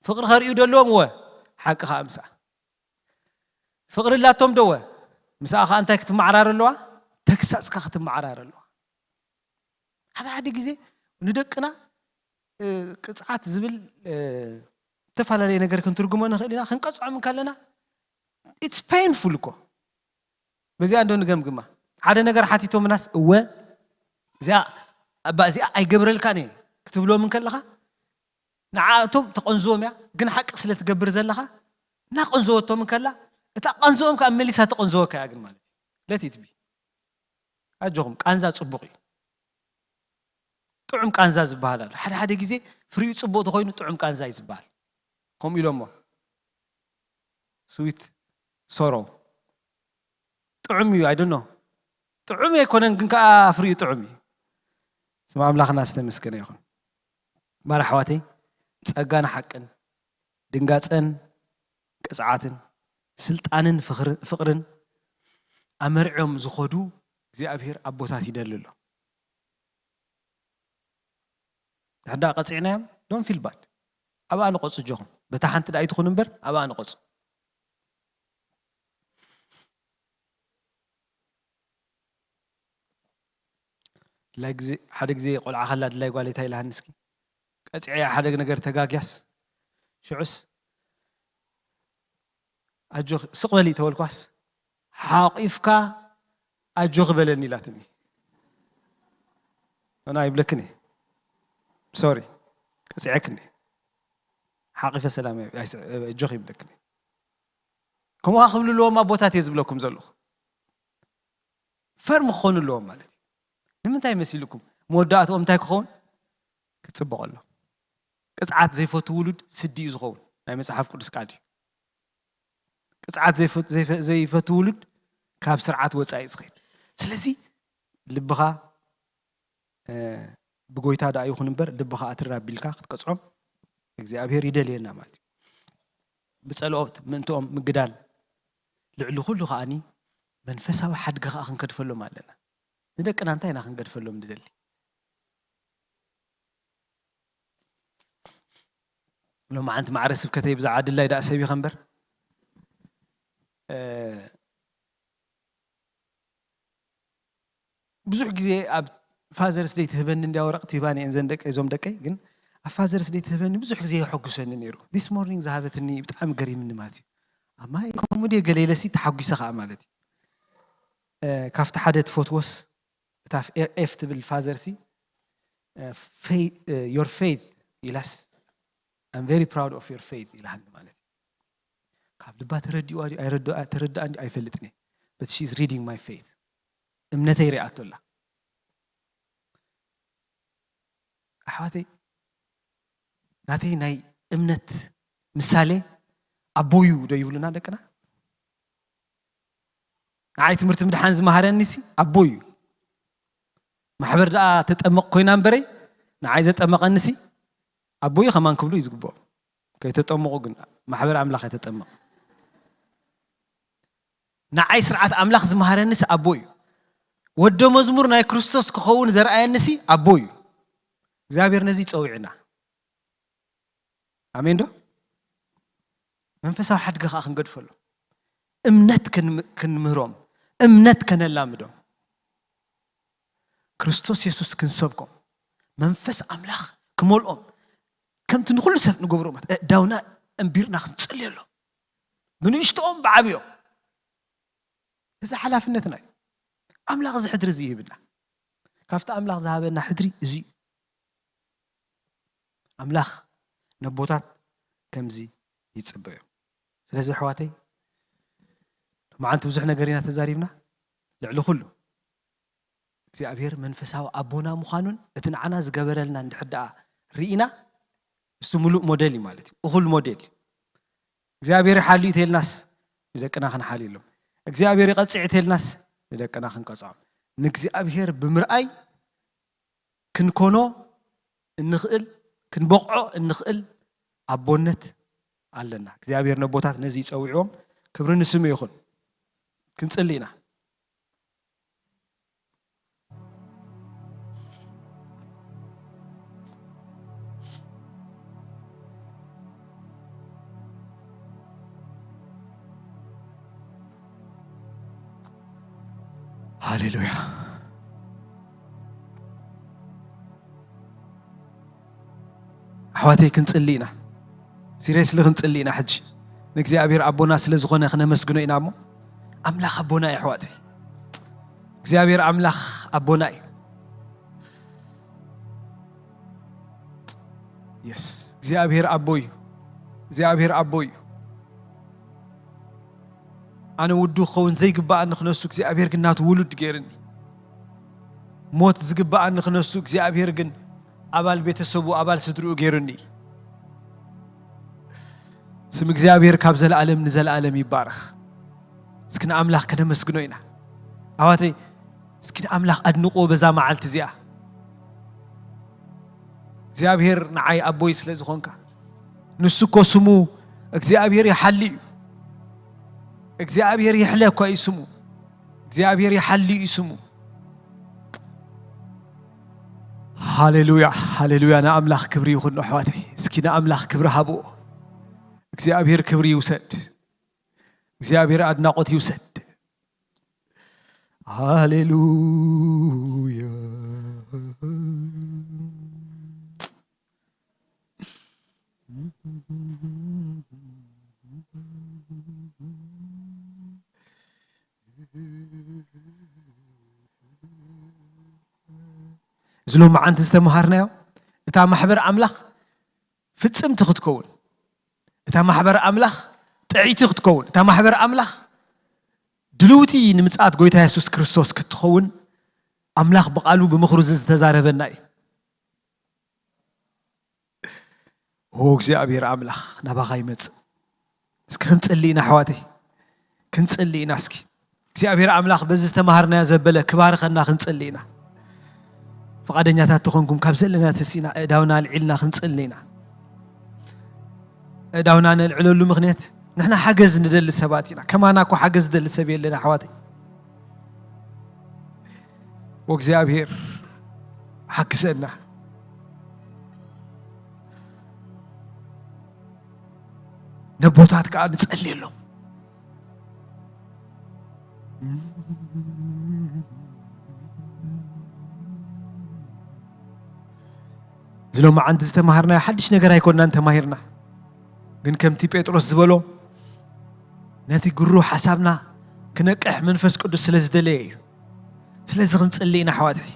ፍቕሪ ከርእዩ ደለዎም እወ ሓቂ ከዓ ምሳእ ፍቕሪ ላቶም ዶ እወ ምሳእ ከዓ እንታይ ክትመዓራር ኣለዋ ተግሳፅካ ክትመዓራር ኣለዋ ሓደ ግዜ ንደቅና ቅፅዓት ዝብል ተፈላለየ ነገር ክንትርጉሞ ንኽእል ኢና ክንቀፅዖም ከለና ኢትስ ፔንፉል እኮ በዚኣ እንዶ ንገምግማ ሓደ ነገር ሓቲቶም ናስ እወ እዚኣ ኣይገብረልካን እየ ክትብሎም ከለኻ ንዓእቶም ተቐንዝዎም እያ ግን ሓቂ ስለ ትገብር ዘለኻ እናቐንዝወቶም ከላ እታ ቀንዝኦም ከዓ መሊሳ ተቐንዝወካ እያ ግን ማለት እዩ ለት ኢትቢ ኣጆኹም ቃንዛ ፅቡቕ እዩ ጥዑም ቃንዛ ዝበሃል ኣሎ ሓደ ግዜ ፍሪኡ ፅቡቕ ተኮይኑ ጥዑም ቃንዛ እዩ ዝበሃል ከምኡ ኢሎሞ ስዊት ሶሮ ጥዑም እዩ ኣይዶኖ ጥዑም ኣይኮነን ግን ከዓ ፍሪኡ ጥዑም እዩ ስም ኣምላኽና ዝተመስገነ ይኹን ባር ኣሕዋተይ ፀጋን ሓቅን ድንጋፀን ቅፅዓትን ስልጣንን ፍቕርን ኣመርዕዮም ዝኸዱ እግዚኣብሔር ኣቦታት ይደሊ ኣሎ ሕዳ ቀፂዕናዮም ዶን ፊል ባድ ኣብኣ ንቆፁ ጆኹም በታ ሓንቲ ዳ ኣይትኹን እምበር ኣብኣ ንቆፁ ሓደ ግዜ ቆልዓ ከላ ድላይ ጓሌታ ኢላሃኒ እስኪ ቀፂዐያ ሓደ ነገር ተጋግያስ ሽዑስ ኣጆ ስቕ በሊ ተበልኳስ ሓቂፍካ ኣጆ ክበለኒ ኢላትኒ ኣና ይብለክኒ سوري كسعكني حقيقة سلام جوخي بدكني كم أخبروا لهم أبوتات يزبلوكم زلوا فرم خون لهم مالتي ንምንታይ መሲልኩም መወዳእቶም እንታይ ክኸውን ክጽበቕ ኣሎ ቅጽዓት ዘይፈቱ ውሉድ ስዲ እዩ ዝኸውን ናይ መጽሓፍ ቅዱስ ቃል እዩ ቅጽዓት ዘይፈቱ ውሉድ ካብ ስርዓት ወጻኢ ዝኸይድ ስለዚ ልብኻ ብጎይታ ዳ ይኹን እምበር ልብኻ ኣትራቢልካ ክትቀጽዖም እግዚአብሔር ይደልየና ማለት እዩ ብጸሎት ምንቶም ምግዳል ልዕሊ ኩሉ ኸኣኒ መንፈሳዊ ሓድጋ ኸኣ ክንገድፈሎም ኣለና ንደቅና እንታይ ኢና ክንገድፈሎም ንደሊ ሎማ ዓንቲ ማዕረ ስብከተይ ብዛዕባ ድላይ ዳእ ሰብ ኢኸ እምበር ብዙሕ ግዜ ኣብ ፋዘርስ ደይ ትህበኒ እንዲያ ወረቕቲ ሂባኒ እየን ዘን ደቀ እዞም ደቀይ ግን ኣብ ፋዘርስ ደይ ትህበኒ ብዙሕ ግዜ የሐጉሰኒ ነይሩ ዲስ ሞርኒንግ ዝሃበትኒ ብጣዕሚ ገሪምኒ ማለት እዩ ኣማ ኮሙዲ ገሌለሲ ተሓጒሰ ኸኣ ማለት እዩ ካብቲ ሓደ ትፈትወስ እታ ኤፍ ትብል ፋዘርሲ your faith ኢላስ I'm very proud of your faith ኢላሃኒ ማለት እዩ ካብ ልባ ተረዲኡ ተረዳኣ እንዲ ኣይፈልጥኒ but she's reading my faith እምነተይ ሪኣቶላ ኣሕዋተይ ናተይ ናይ እምነት ምሳሌ ኣቦዩ ዶ ይብሉና ደቅና ንዓይ ትምህርቲ ምድሓን ዝመሃረኒሲ ኣቦዩ ማሕበር ደኣ ተጠመቕ ኮይና እምበረይ ንዓይ ዘጠመቐኒሲ ኣቦዩ ኸማን ክብሉ እዩ ዝግብኦ ከይተጠመቑ ግን ማሕበር ኣምላኽ ኣይተጠመቕ ንዓይ ስርዓት ኣምላኽ ዝመሃረኒሲ ኣቦዩ ወደ መዝሙር ናይ ክርስቶስ ክኸውን ዘርአየኒሲ ኣቦዩ እግዚአብሔር ነዚ ፀውዕና አሜን ዶ መንፈሳዊ ሓድጋ ኸኣ ክንገድፈሎ እምነት ክንምህሮም እምነት ከነላምዶም ክርስቶስ ኢየሱስ ክንሰብኮም መንፈስ ኣምላኽ ክመልኦም ከምቲ ንኩሉ ሰብ ንገብሮም ዳውና እምቢርና ክንጽልየሎም ብንእሽቶኦም ብዓብዮም እዚ ሓላፍነትና እዩ ኣምላኽ ዝሕድሪ እዚ ይህብና ካብቲ ኣምላኽ ዝሃበና ሕድሪ እዚ ኣምላኽ ነቦታት ከምዚ ይጽበዩ ስለዚ ኣሕዋተይ ማዓንቲ ብዙሕ ነገር ኢና ተዛሪብና ልዕሊ ኩሉ እግዚአብሔር መንፈሳዊ ኣቦና ምዃኑን እቲ ንዓና ዝገበረልና እንድሕር ርኢና እሱ ሙሉእ ሞዴል እዩ ማለት እዩ እኹል ሞዴል እግዚአብሔር ይሓልዩ ተልናስ ንደቅና ክንሓልየሎም እግዚአብሔር ይቐጽዕ ተልናስ ንደቅና ክንቀጽዖም ንእግዚአብሔር ብምርኣይ ክንኮኖ እንኽእል ክንበቕዖ እንኽእል ኣቦነት ኣለና እግዚአብሔር ነቦታት ነዚ ይጸውዕዎም ክብሪ ንስሙ ይኹን ክንጽሊ ኢና ሃሌሉያ ኣሕዋተይ ክንጽሊ ኢና ሲሪየስሊ ክንጽሊ ኢና ሕጂ ንእግዚአብሔር ኣቦና ስለ ዝኾነ ክነመስግኖ ኢና እሞ ኣምላኽ ኣቦና እዩ ኣሕዋተይ እግዚአብሔር ኣምላኽ ኣቦና እዩ የስ እግዚአብሔር ኣቦ እዩ እግዚአብሔር ኣቦ እዩ ኣነ ውዱ ክኸውን ዘይግባእኒ ክነሱ እግዚአብሔር ግን ናቱ ውሉድ ገይርኒ ሞት ዝግባእኒ ክነሱ እግዚአብሔር ግን ኣባል ቤተሰቡ ኣባል ስድሪኡ ገይሩኒ ስም እግዚአብሔር ካብ ዘለዓለም ንዘለዓለም ይባረኽ እስኪ ንኣምላኽ ከነመስግኖ ኢና ኣሕዋተይ እስኪ ንኣምላኽ ኣድንቆ በዛ መዓልቲ እዚኣ እግዚአብሔር ንዓይ ኣቦይ ስለ ዝኾንካ ንሱ እኮ ስሙ እግዚአብሔር ይሓሊ እዩ እግዚአብሔር ይሕለ እኳ እዩ ስሙ እግዚአብሔር ይሓሊ እዩ ስሙ ሃሌሉያ ሃሌሉያ ንኣምላኽ ክብሪ ይኹን ኣሕዋተይ እስኪ ንኣምላኽ ክብሪ ሃብኦ እግዚአብሔር ክብሪ ይውሰድ እግዚአብሔር ኣድናቆት ይውሰድ ሃሌሉያ زلوم عند استمهرنا إتا محبر أملاخ فتسم تختكون إتا محبر أملاخ تعيت تختكون إتا محبر أملاخ دلوتي نمسات قويتها يسوس كريستوس كتخون أملاخ بقالو بمخرز تزاربنا هو እግዚአብሔር أملاخ نبغى يمت اسكنت اللي نحواتي كنت اللي ناسكي እግዚአብሔር أملاخ بز استمهرنا زبلة كبار خلنا كنت اللينا فقدنيا تاتخونكم كابزلنا تسينا داونا العلنا كنت اللينا داونا العلو مغنيت نحن حجز ندل سباتنا كما ناكو حجز دل سبيل لنا حواتي وእግዚአብሔር حكسنا نبوتات قاعد نصلي له زلو ما عند استمهرنا حدش نجار يكون أنت ماهرنا ግን ከምቲ ጴጥሮስ ዝበሎ ነቲ ግሩ ሓሳብና ክነቅሕ መንፈስ ቅዱስ ስለዝደለየ እዩ ስለዚ ክንጽልይ ኢና ኣሕዋትይ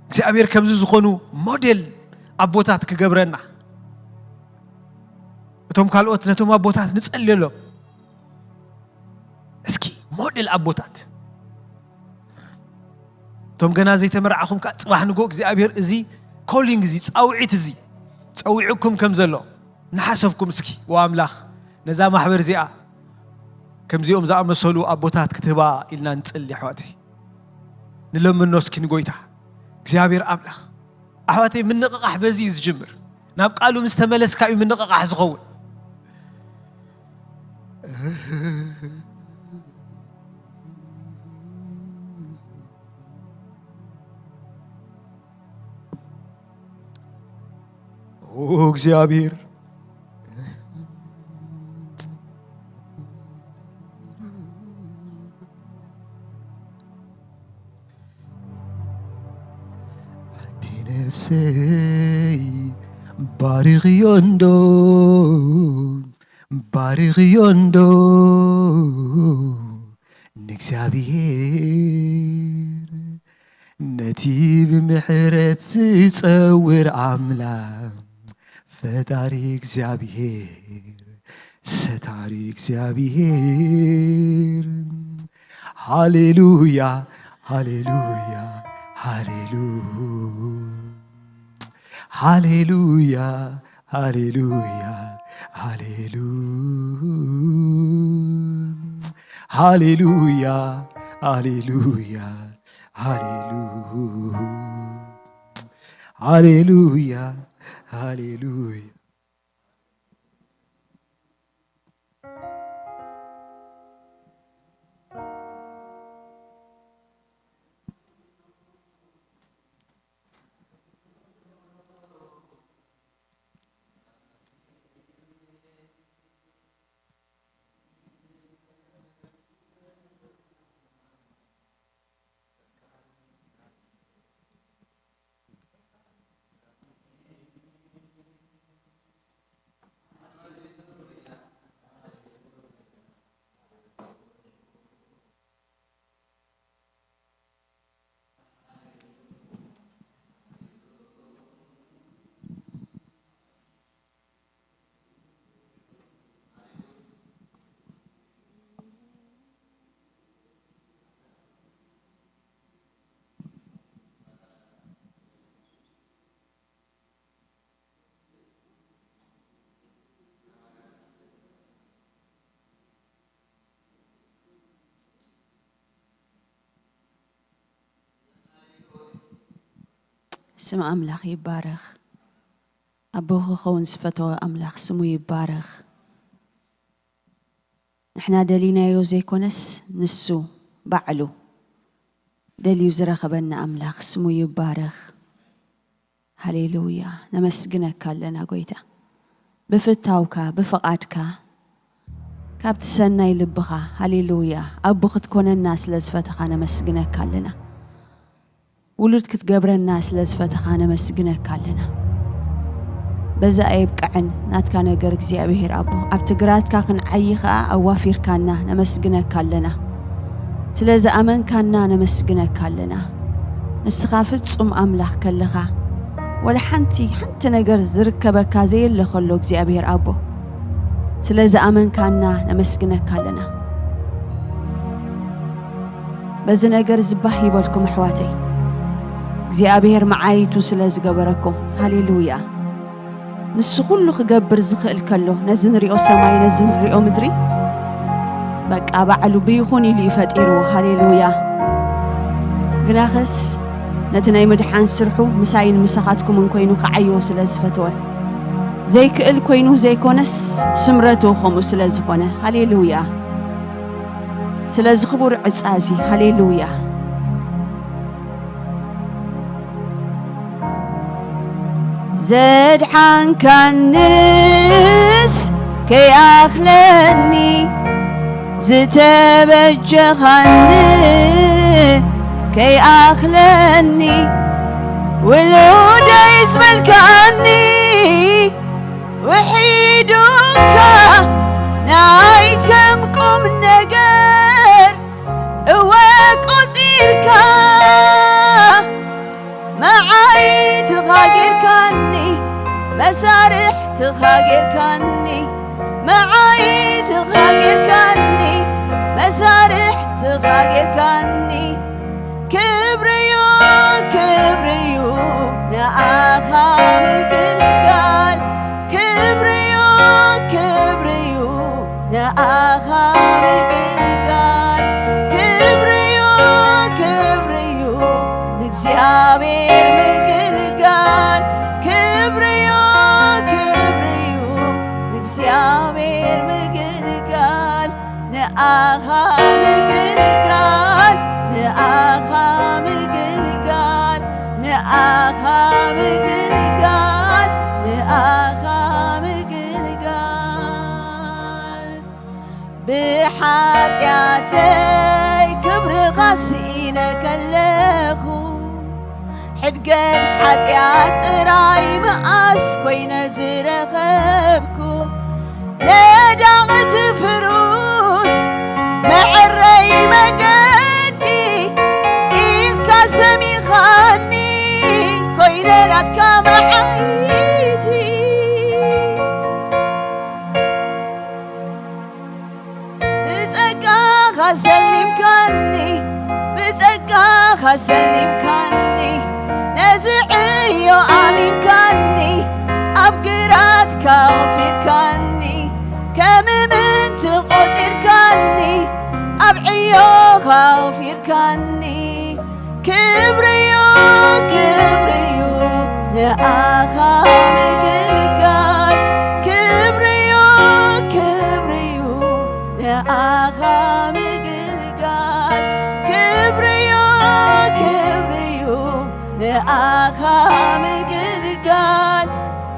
እግዚአብሔር ከምዚ ዝኾኑ ሞዴል ኣቦታት ክገብረና እቶም ካልኦት ነቶም ኣቦታት ንጸልየሎም እስኪ ሞዴል ኣቦታት እቶም ገና ዘይተመርዓኹም ካ ጽባሕ ንጎ እግዚአብሔር እዚ ኮሊንግ እዚ ጻውዒት እዚ ጸዊዕኩም ከም ዘሎ نحسبكم مسكي واملاخ نزام محبر زيا كم زيهم زعم مسلو أبوتات كتبا إلنا نتصلي حواتي نلوم من نسكي نقويتها እግዚአብሔር أملاخ حواتي من نقاح بزيز جمر ناب قالوا مستملس كاي من نقاح زغون እግዚአብሔር نفسي بارغيوندو نكسابير نتيب محرت ستصور عملا فتاري እግዚአብሔር ستاري እግዚአብሔር ሃሌሉያ ሃሌሉያ Hallelujah, Hallelujah, Hallelujah, Hallelujah, Hallelujah, Hallelujah, Hallelujah, Hallelujah, Hallelujah. اسم أملاخ يبارخ أبوه خون صفته أملاخ سمو يبارخ نحنا دلينا يوزي كونس نسو بعلو دليو زرخبنا أملاخ سمو يبارخ هاليلويا نمسجنك كلنا قويتا بفتاوكا بفقاتكا كابت سنة يلبخا هاليلويا أبوخ تكون الناس لزفتها نمسجنك كلنا ولد كتقبر الناس لزفتها أنا مسجنك كلنا بزا أيبك عن نات كان يقرق زي أبيهر أبو أبتقرات كاخن عيخا أو وافير كاننا نمسجنك كلنا سلازا أمن كاننا نمسجنك كلنا نسخافت صم أملاح كلها ولا حنتي نقر زركبك زي اللي خلوك زي أبيهر أبو سلازا أمن كاننا نمسجنك كلنا بزا نقر زباح يبالكم حواتي እግዚአብሔር መዓይቱ ስለዝገበረኩም ሃሌሉያ ንሱ ኩሉ ክገብር ዝኽእል ከሎ ነዚ ንሪኦ ሰማይ ነዚ ንሪኦ ምድሪ በቃ ባዕሉ ብይኹን ኢሉ ይፈጢሩ ሃሌሉያ ግናኸስ ነቲ ናይ ምድሓን ስርሑ ምሳይን ምሳኻትኩም እንኮይኑ ከዓይዎ ስለ ዝፈትወ ዘይክእል ኮይኑ ዘይኮነስ ስምረቱ ከምኡ ስለ ዝኾነ ሃሌሉያ ስለ ዝኽቡር ዕፃዚ ሃሌሉያ زدحان كنس كي أخلني زتبجخني كي أخلني ولو دايس ملكني وحيدك نايكم قم نجر وقصيرك معاي تغاجر كاني مسارح تغاجر كاني معاي تغاجر كاني مسارح تغاجر كاني كبريو كبريو نأخام كالقال كبريو كبريو نأخام كالقال كبريو كبريو نكسيابير مكالقال كبريو كبريو نكسيابير مكالقال نأخام كالقال نأخام كالقال نأخام كالقال نأخام كالقال بحاتياتي كبر غسينك اللخو حدقت حاتيات راي مقاس كوين زرخبكو ندغت فروس معري مقدي الكاسمي خاني كوينات كمعايتي بتقاها سلم كاني بتقاها سلم كاني نزعيو آمين كاني أبقرات كافر كاني كم من تقتل كاني أبعيو كافر كاني كبريو كبريو نأخام كالقال كبريو كبريو نأخام كالقال كبريو كبريو نأخام كالقال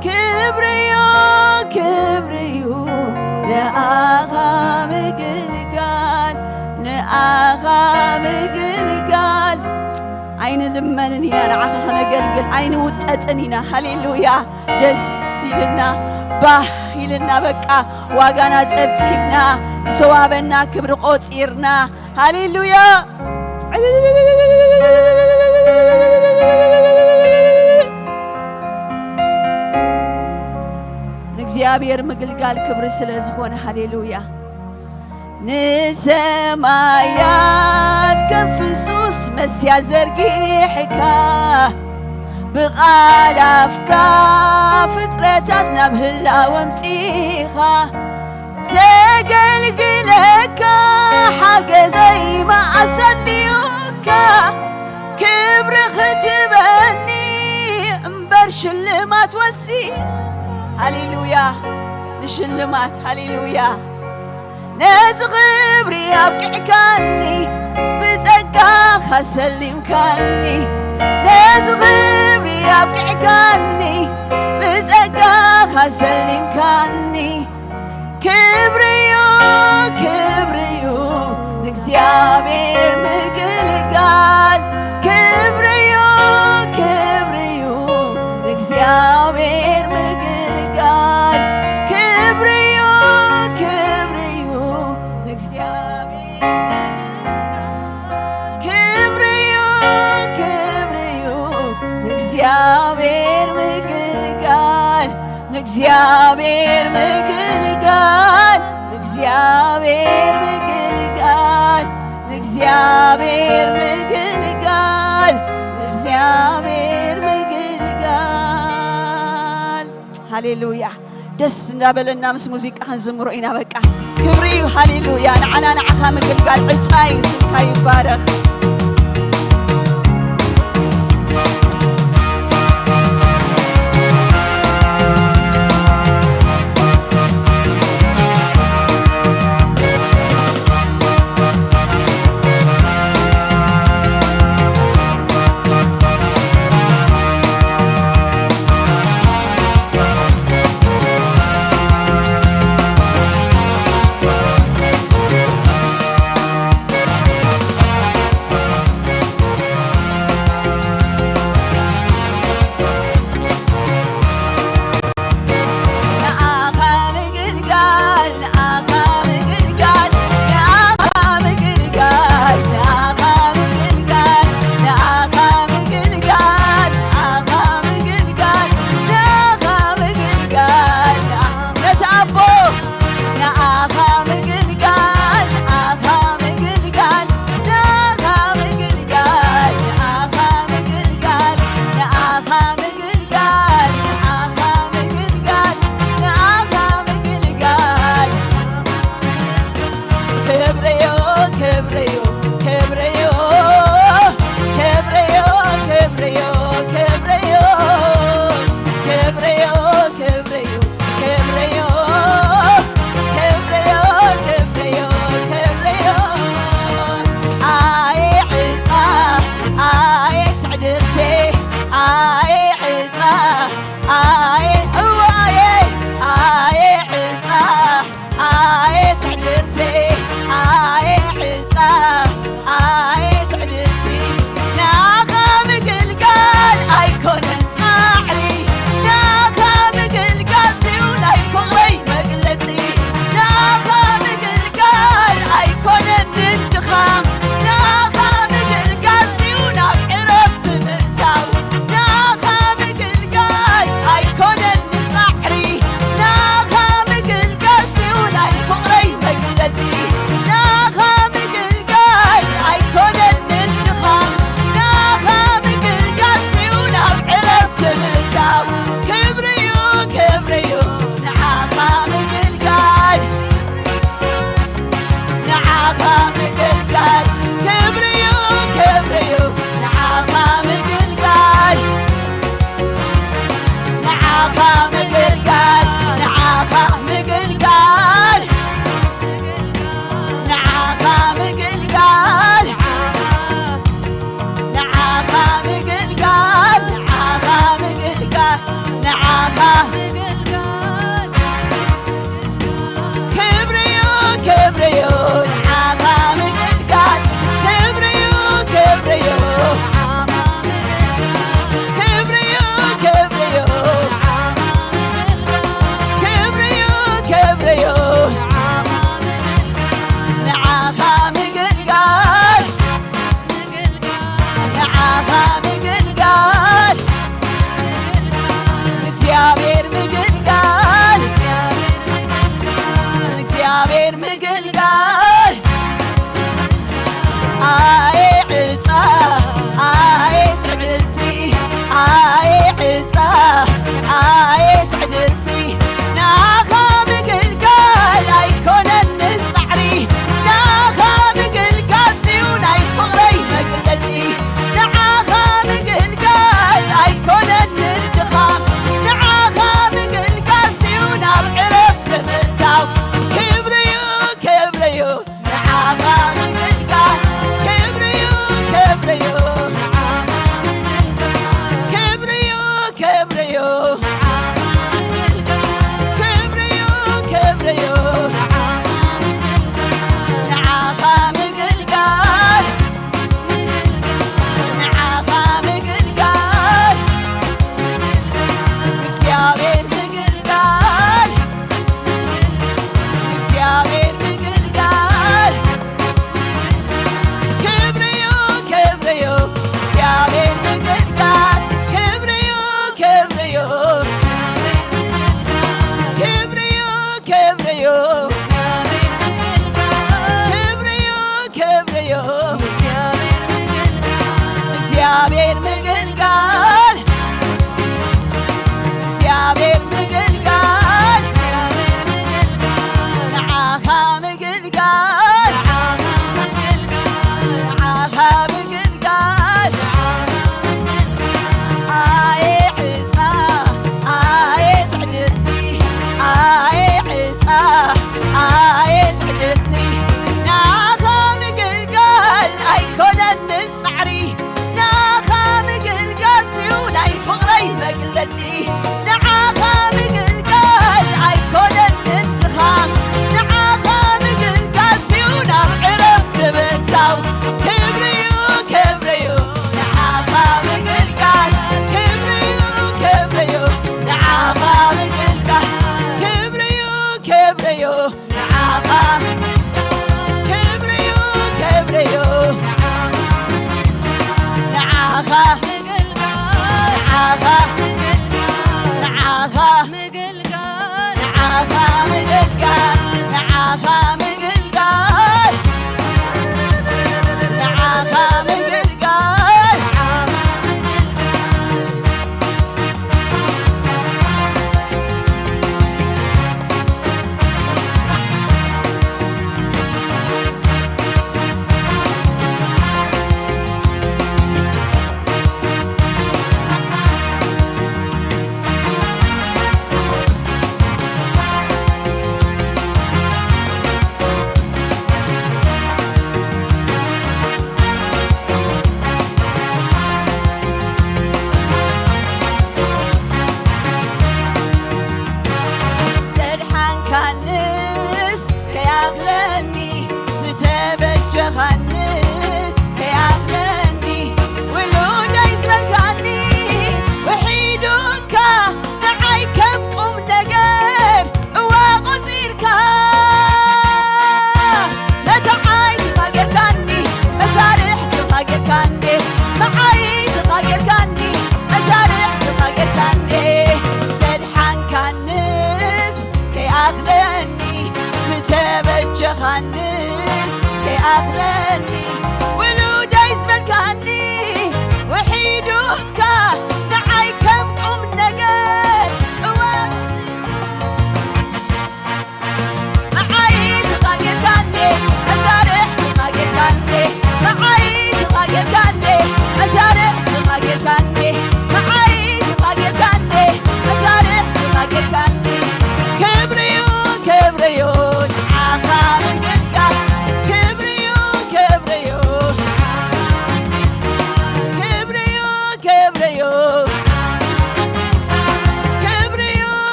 كبريو كبريو نأخام كالقال نأخام كالقال عين لمننينا نعخنا قلقل عين وتأتنينا هللويا دسيلنا باهلنا بكا واغانا زبزيبنا زوابنا كبر قوتيرنا هللويا نكزيابير مقلقال كبر سلازخون هللويا نسمايات كنفسوس مسيا زرقيحكا بغالافكا فترتاتنا بهلا ومتيخا زقلقلكا حاجة زي ما أسليوكا كبر ختبني مبرش اللي ما توسي هللويا نشلمات هللويا نزغبري أبقع كاني بزقاها سلم كاني نزغبري أبقع كاني بزقاها سلم كاني كبريو كبريو نكسيابير مقلقال كبريو كبريو نكسيابير مقلقال كبريو كبريو نكسيابير كبريو كبريو نكسيابير مقلقال نكسيابير مقلقال نكسيابير مقلقال نكسيابير مقلقال نكسيابير ሃሌሉያ ደስ እንዳበለና ምስ ሙዚቃ ክንዝምሮ ኢና በቃ ክብሪ ሃሌሉያ ንዓና ንዓኻ ምግልጋል ዕፃይ ስምካ ይባረኽ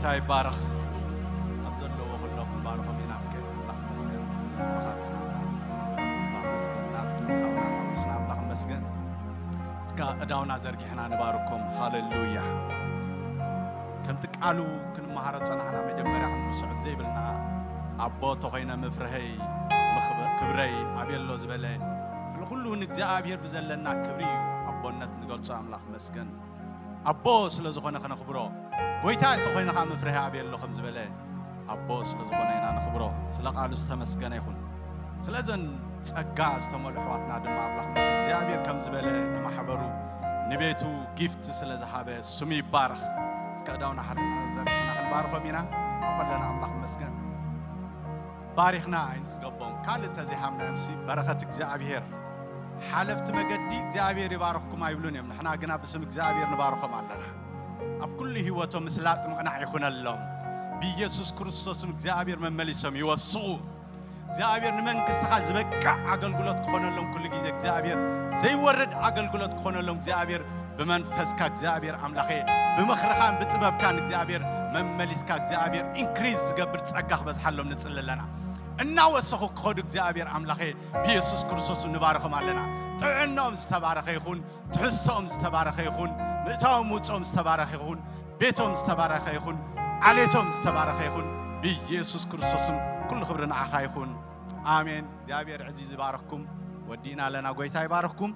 قويتا يبارك عبد الله وخلوكم باركم يناسك الله مسكن الله مسكن ناتو حاونا حوسنا الله مسكن سكا اداونا زرقي حنا نباركم هاليلويا كم تقالو كن مهارت صنعنا مجمريا نرسع زي بلنا ابو تخينا مفرهي كبري ابيلو زبله كله نغزابير بزلنا كبري ابونت نقول املاح مسكن ابو سلازخونه خنا خبرو ويتا تخينا خا مفرهي ابيلو خم زبله ابو سلازخونه انا نخبرو سلاقالو استمسكن يكون سلازن ጸጋ استملحواتنا دم املاح مسكن እግዚአብሔር كم زبله لمحبرو نبيتو gift ስለዛሃበ سمي بارخ اسكداونا حرنا زرنا نبارخو مينا كلنا املاح مسكن بارخنا عينس قبون كالت زي حمنا امسي بركه እግዚአብሔር حالفت مجدي እግዚአብሔር يبارككم አይብሉን يم نحنا غنا بسم እግዚአብሔር نباركم علنا اب كل ህይወቶ مسلاጥ مقنع يكون اللهم بيسوع ክርስቶስ እግዚአብሔር መመልሰም ይወስቁ እግዚአብሔር ንመንግስት ዝበቃ አገልግሎት ኮነሎም ኩሉ ጊዜ እግዚአብሔር ዘይወርድ አገልግሎት ኮነሎም እግዚአብሔር በመንፈስካ እግዚአብሔር አምላኬ በመخرኻን በጥበብካን እግዚአብሔር መመልስካ እግዚአብሔር ኢንክሪዝ ዝገብር ጸጋህ በዝሐሎም ንጽልለና እና ወሰኹ ኮድ እግዚአብሔር አምላኬ በኢየሱስ ክርስቶስ ንባረከም አለና ጥዕናም ዝተባረከ ይሁን ትሕስቶም ዝተባረከ ይሁን ምእታው ሙጾም ዝተባረከ ይሁን ቤቶም ዝተባረከ ይሁን አሌቶም ዝተባረከ ይሁን በኢየሱስ ክርስቶስ كل خبرنا عخا يكون آمين እግዚአብሔር عزيز يبارككم ودينا لنا ጎይታ ይባርክኩም